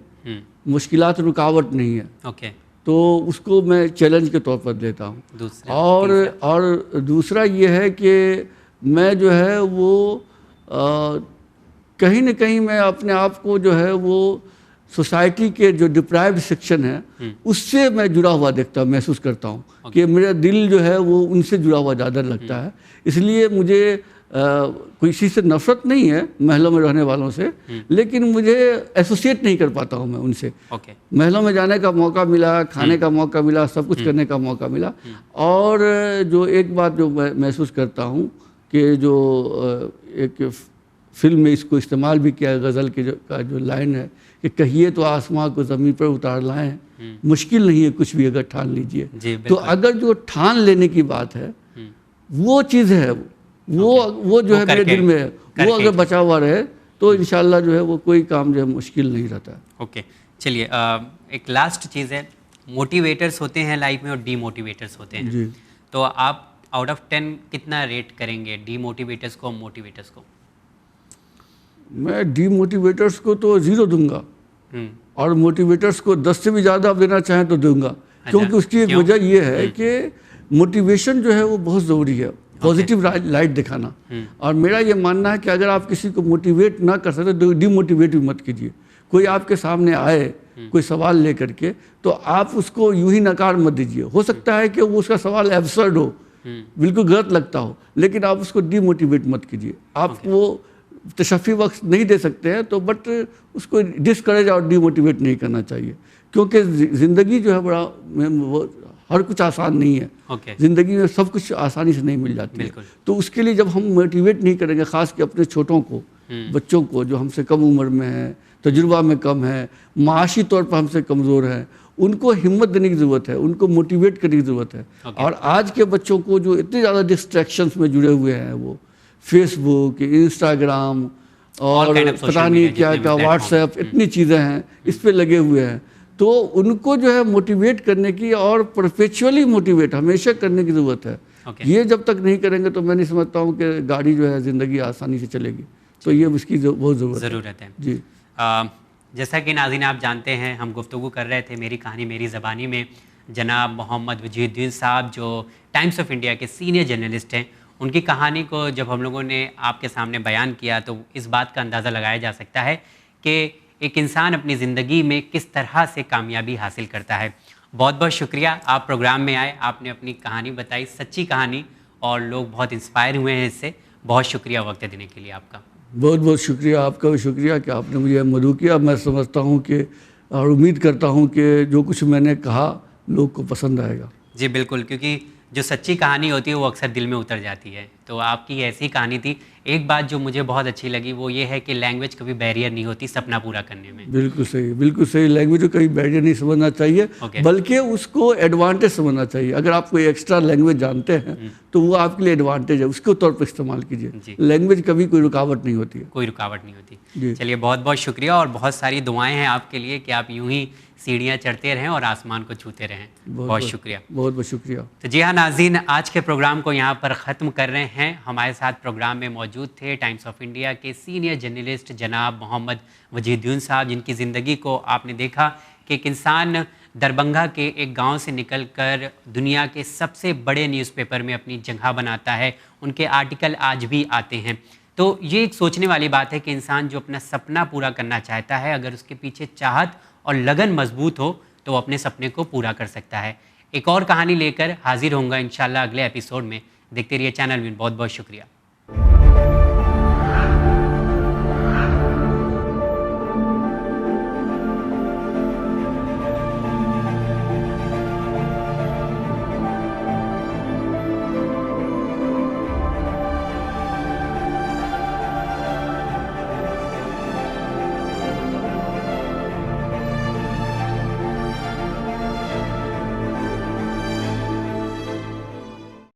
मुश्किलात रुकावट नहीं है। ओके। तो उसको मैं चैलेंज के तौर पर लेता हूँ। और दूसरा ये है कि मैं जो है वो कहीं न कहीं मैं अपने आप को जो है वो सोसाइटी के जो डिप्राइव्ड सेक्शन है उससे मैं जुड़ा हुआ महसूस करता हूँ कि मेरा दिल जो है वो उनसे जुड़ा हुआ ज़्यादा लगता है। इसलिए मुझे किसी से नफरत नहीं है, महलों में रहने वालों से, लेकिन मुझे एसोसिएट नहीं कर पाता हूँ मैं उनसे। महलों में जाने का मौका मिला, खाने का मौका मिला, सब कुछ करने का मौका मिला। और जो एक बात जो मैं महसूस करता हूँ कि जो एक फिल्म में इसको इस्तेमाल भी किया, गज़ल के जो लाइन है कि कहिए तो आसमां को ज़मीन पर उतार लाएं, मुश्किल नहीं है कुछ भी अगर ठान लीजिए। तो अगर जो ठान लेने की बात है वो चीज़ है, वो जो है मेरे दिल में है, वो अगर बचा हुआ रहे तो इंशाल्लाह जो है वो कोई काम जो है मुश्किल नहीं रहता। ओके, चलिए, एक लास्ट चीज़ है, मोटिवेटर्स होते हैं लाइफ में और डीमोटिवेटर्स होते हैं जी। तो आप आउट ऑफ 10 कितना रेट करेंगे डीमोटिवेटर्स को, मोटिवेटर्स को? मैं डीमोटिवेटर्स को तो 0 दूंगा, और मोटिवेटर्स को 10 से भी ज़्यादा आप देना चाहें तो दूंगा। क्योंकि उसकी एक वजह यह है कि मोटिवेशन जो है वो बहुत ज़रूरी है। पॉजिटिव लाइट दिखाना। और मेरा ये मानना है कि अगर आप किसी को मोटिवेट ना कर सकते तो डिमोटिवेट भी मत कीजिए। कोई आपके सामने आए कोई सवाल लेकर के, तो आप उसको यूं ही नकार मत दीजिए। हो सकता है कि वो उसका सवाल एब्सर्ड हो, बिल्कुल गलत लगता हो, लेकिन आप उसको डिमोटिवेट मत कीजिए। आप वो तशफ़ी वक्त नहीं दे सकते हैं तो बट उसको डिस्करेज और डिमोटिवेट नहीं करना चाहिए, क्योंकि ज़िंदगी जो है बड़ा वो हर कुछ आसान नहीं है। ज़िंदगी में सब कुछ आसानी से नहीं मिल जाती है। तो उसके लिए जब हम मोटिवेट नहीं करेंगे, ख़ास के अपने छोटों को, बच्चों को जो हमसे कम उम्र में है, तजुर्बा में कम है, माशी तौर पर हमसे कमज़ोर है, उनको हिम्मत देने की ज़रूरत है, उनको मोटिवेट करने की ज़रूरत है। और आज के बच्चों को जो इतने ज़्यादा डिस्ट्रैक्शंस में जुड़े हुए हैं, वो फेसबुक, इंस्टाग्राम और पता नहीं क्या क्या, व्हाट्सएप, इतनी चीज़ें हैं, इस पर लगे हुए हैं। तो उनको जो है मोटिवेट करने की और परपेचुअली मोटिवेट हमेशा करने की ज़रूरत है। ये जब तक नहीं करेंगे तो मैं नहीं समझता हूँ कि गाड़ी जो है ज़िंदगी आसानी से चलेगी। तो ये उसकी बहुत ज़रूरत है जी। जैसा कि नाज़रीन आप जानते हैं, हम गुफ्तगू कर रहे थे मेरी कहानी मेरी ज़बानी में जनाब मोहम्मद वजीहुद्दीन साहब, जो टाइम्स ऑफ इंडिया के सीनियर जर्नलिस्ट हैं। उनकी कहानी को जब हम लोगों ने आपके सामने बयान किया तो इस बात का अंदाज़ा लगाया जा सकता है कि एक इंसान अपनी ज़िंदगी में किस तरह से कामयाबी हासिल करता है। बहुत बहुत शुक्रिया, आप प्रोग्राम में आए, आपने अपनी कहानी बताई, सच्ची कहानी, और लोग बहुत इंस्पायर हुए हैं इससे। बहुत शुक्रिया वक्त देने के लिए आपका। बहुत बहुत शुक्रिया, आपका भी शुक्रिया कि आपने मुझे मदऊ किया। मैं समझता हूँ कि और उम्मीद करता हूँ कि जो कुछ मैंने कहा लोग को पसंद आएगा। जी बिल्कुल, क्योंकि जो सच्ची कहानी होती है वो अक्सर दिल में उतर जाती है। तो आपकी ऐसी कहानी थी। एक बात जो मुझे बहुत अच्छी लगी वो ये है कि लैंग्वेज कभी बैरियर नहीं होती सपना पूरा करने में। बिल्कुल सही, बिल्कुल सही। लैंग्वेज को कभी बैरियर नहीं समझना चाहिए, बल्कि उसको एडवांटेज समझना चाहिए। अगर आप कोई एक्स्ट्रा लैंग्वेज जानते हैं तो वो आपके लिए एडवांटेज है, उसके तौर पर इस्तेमाल कीजिए। लैंग्वेज कभी कोई रुकावट नहीं होती है, कोई रुकावट नहीं होती। चलिए, बहुत बहुत शुक्रिया, और बहुत सारी दुआएं हैं आपके लिए कि आप यूं ही सीढ़ियाँ चढ़ते रहें और आसमान को छूते रहें। बहुत शुक्रिया। बहुत बहुत शुक्रिया। तो जी हाँ नाज़रीन, आज के प्रोग्राम को यहाँ पर ख़त्म कर रहे हैं। हमारे साथ प्रोग्राम में मौजूद थे टाइम्स ऑफ इंडिया के सीनियर जर्नलिस्ट जनाब मोहम्मद वजीहुद्दीन साहब, जिनकी ज़िंदगी को आपने देखा कि एक इंसान दरभंगा के एक गांव से निकलकर दुनिया के सबसे बड़े न्यूज़पेपर में अपनी जगह बनाता है। उनके आर्टिकल आज भी आते हैं। तो ये एक सोचने वाली बात है कि इंसान जो अपना सपना पूरा करना चाहता है, अगर उसके पीछे चाहत और लगन मजबूत हो तो वो अपने सपने को पूरा कर सकता है। एक और कहानी लेकर हाजिर होऊंगा इंशाल्लाह अगले एपिसोड में। देखते रहिए चैनल में। बहुत बहुत शुक्रिया।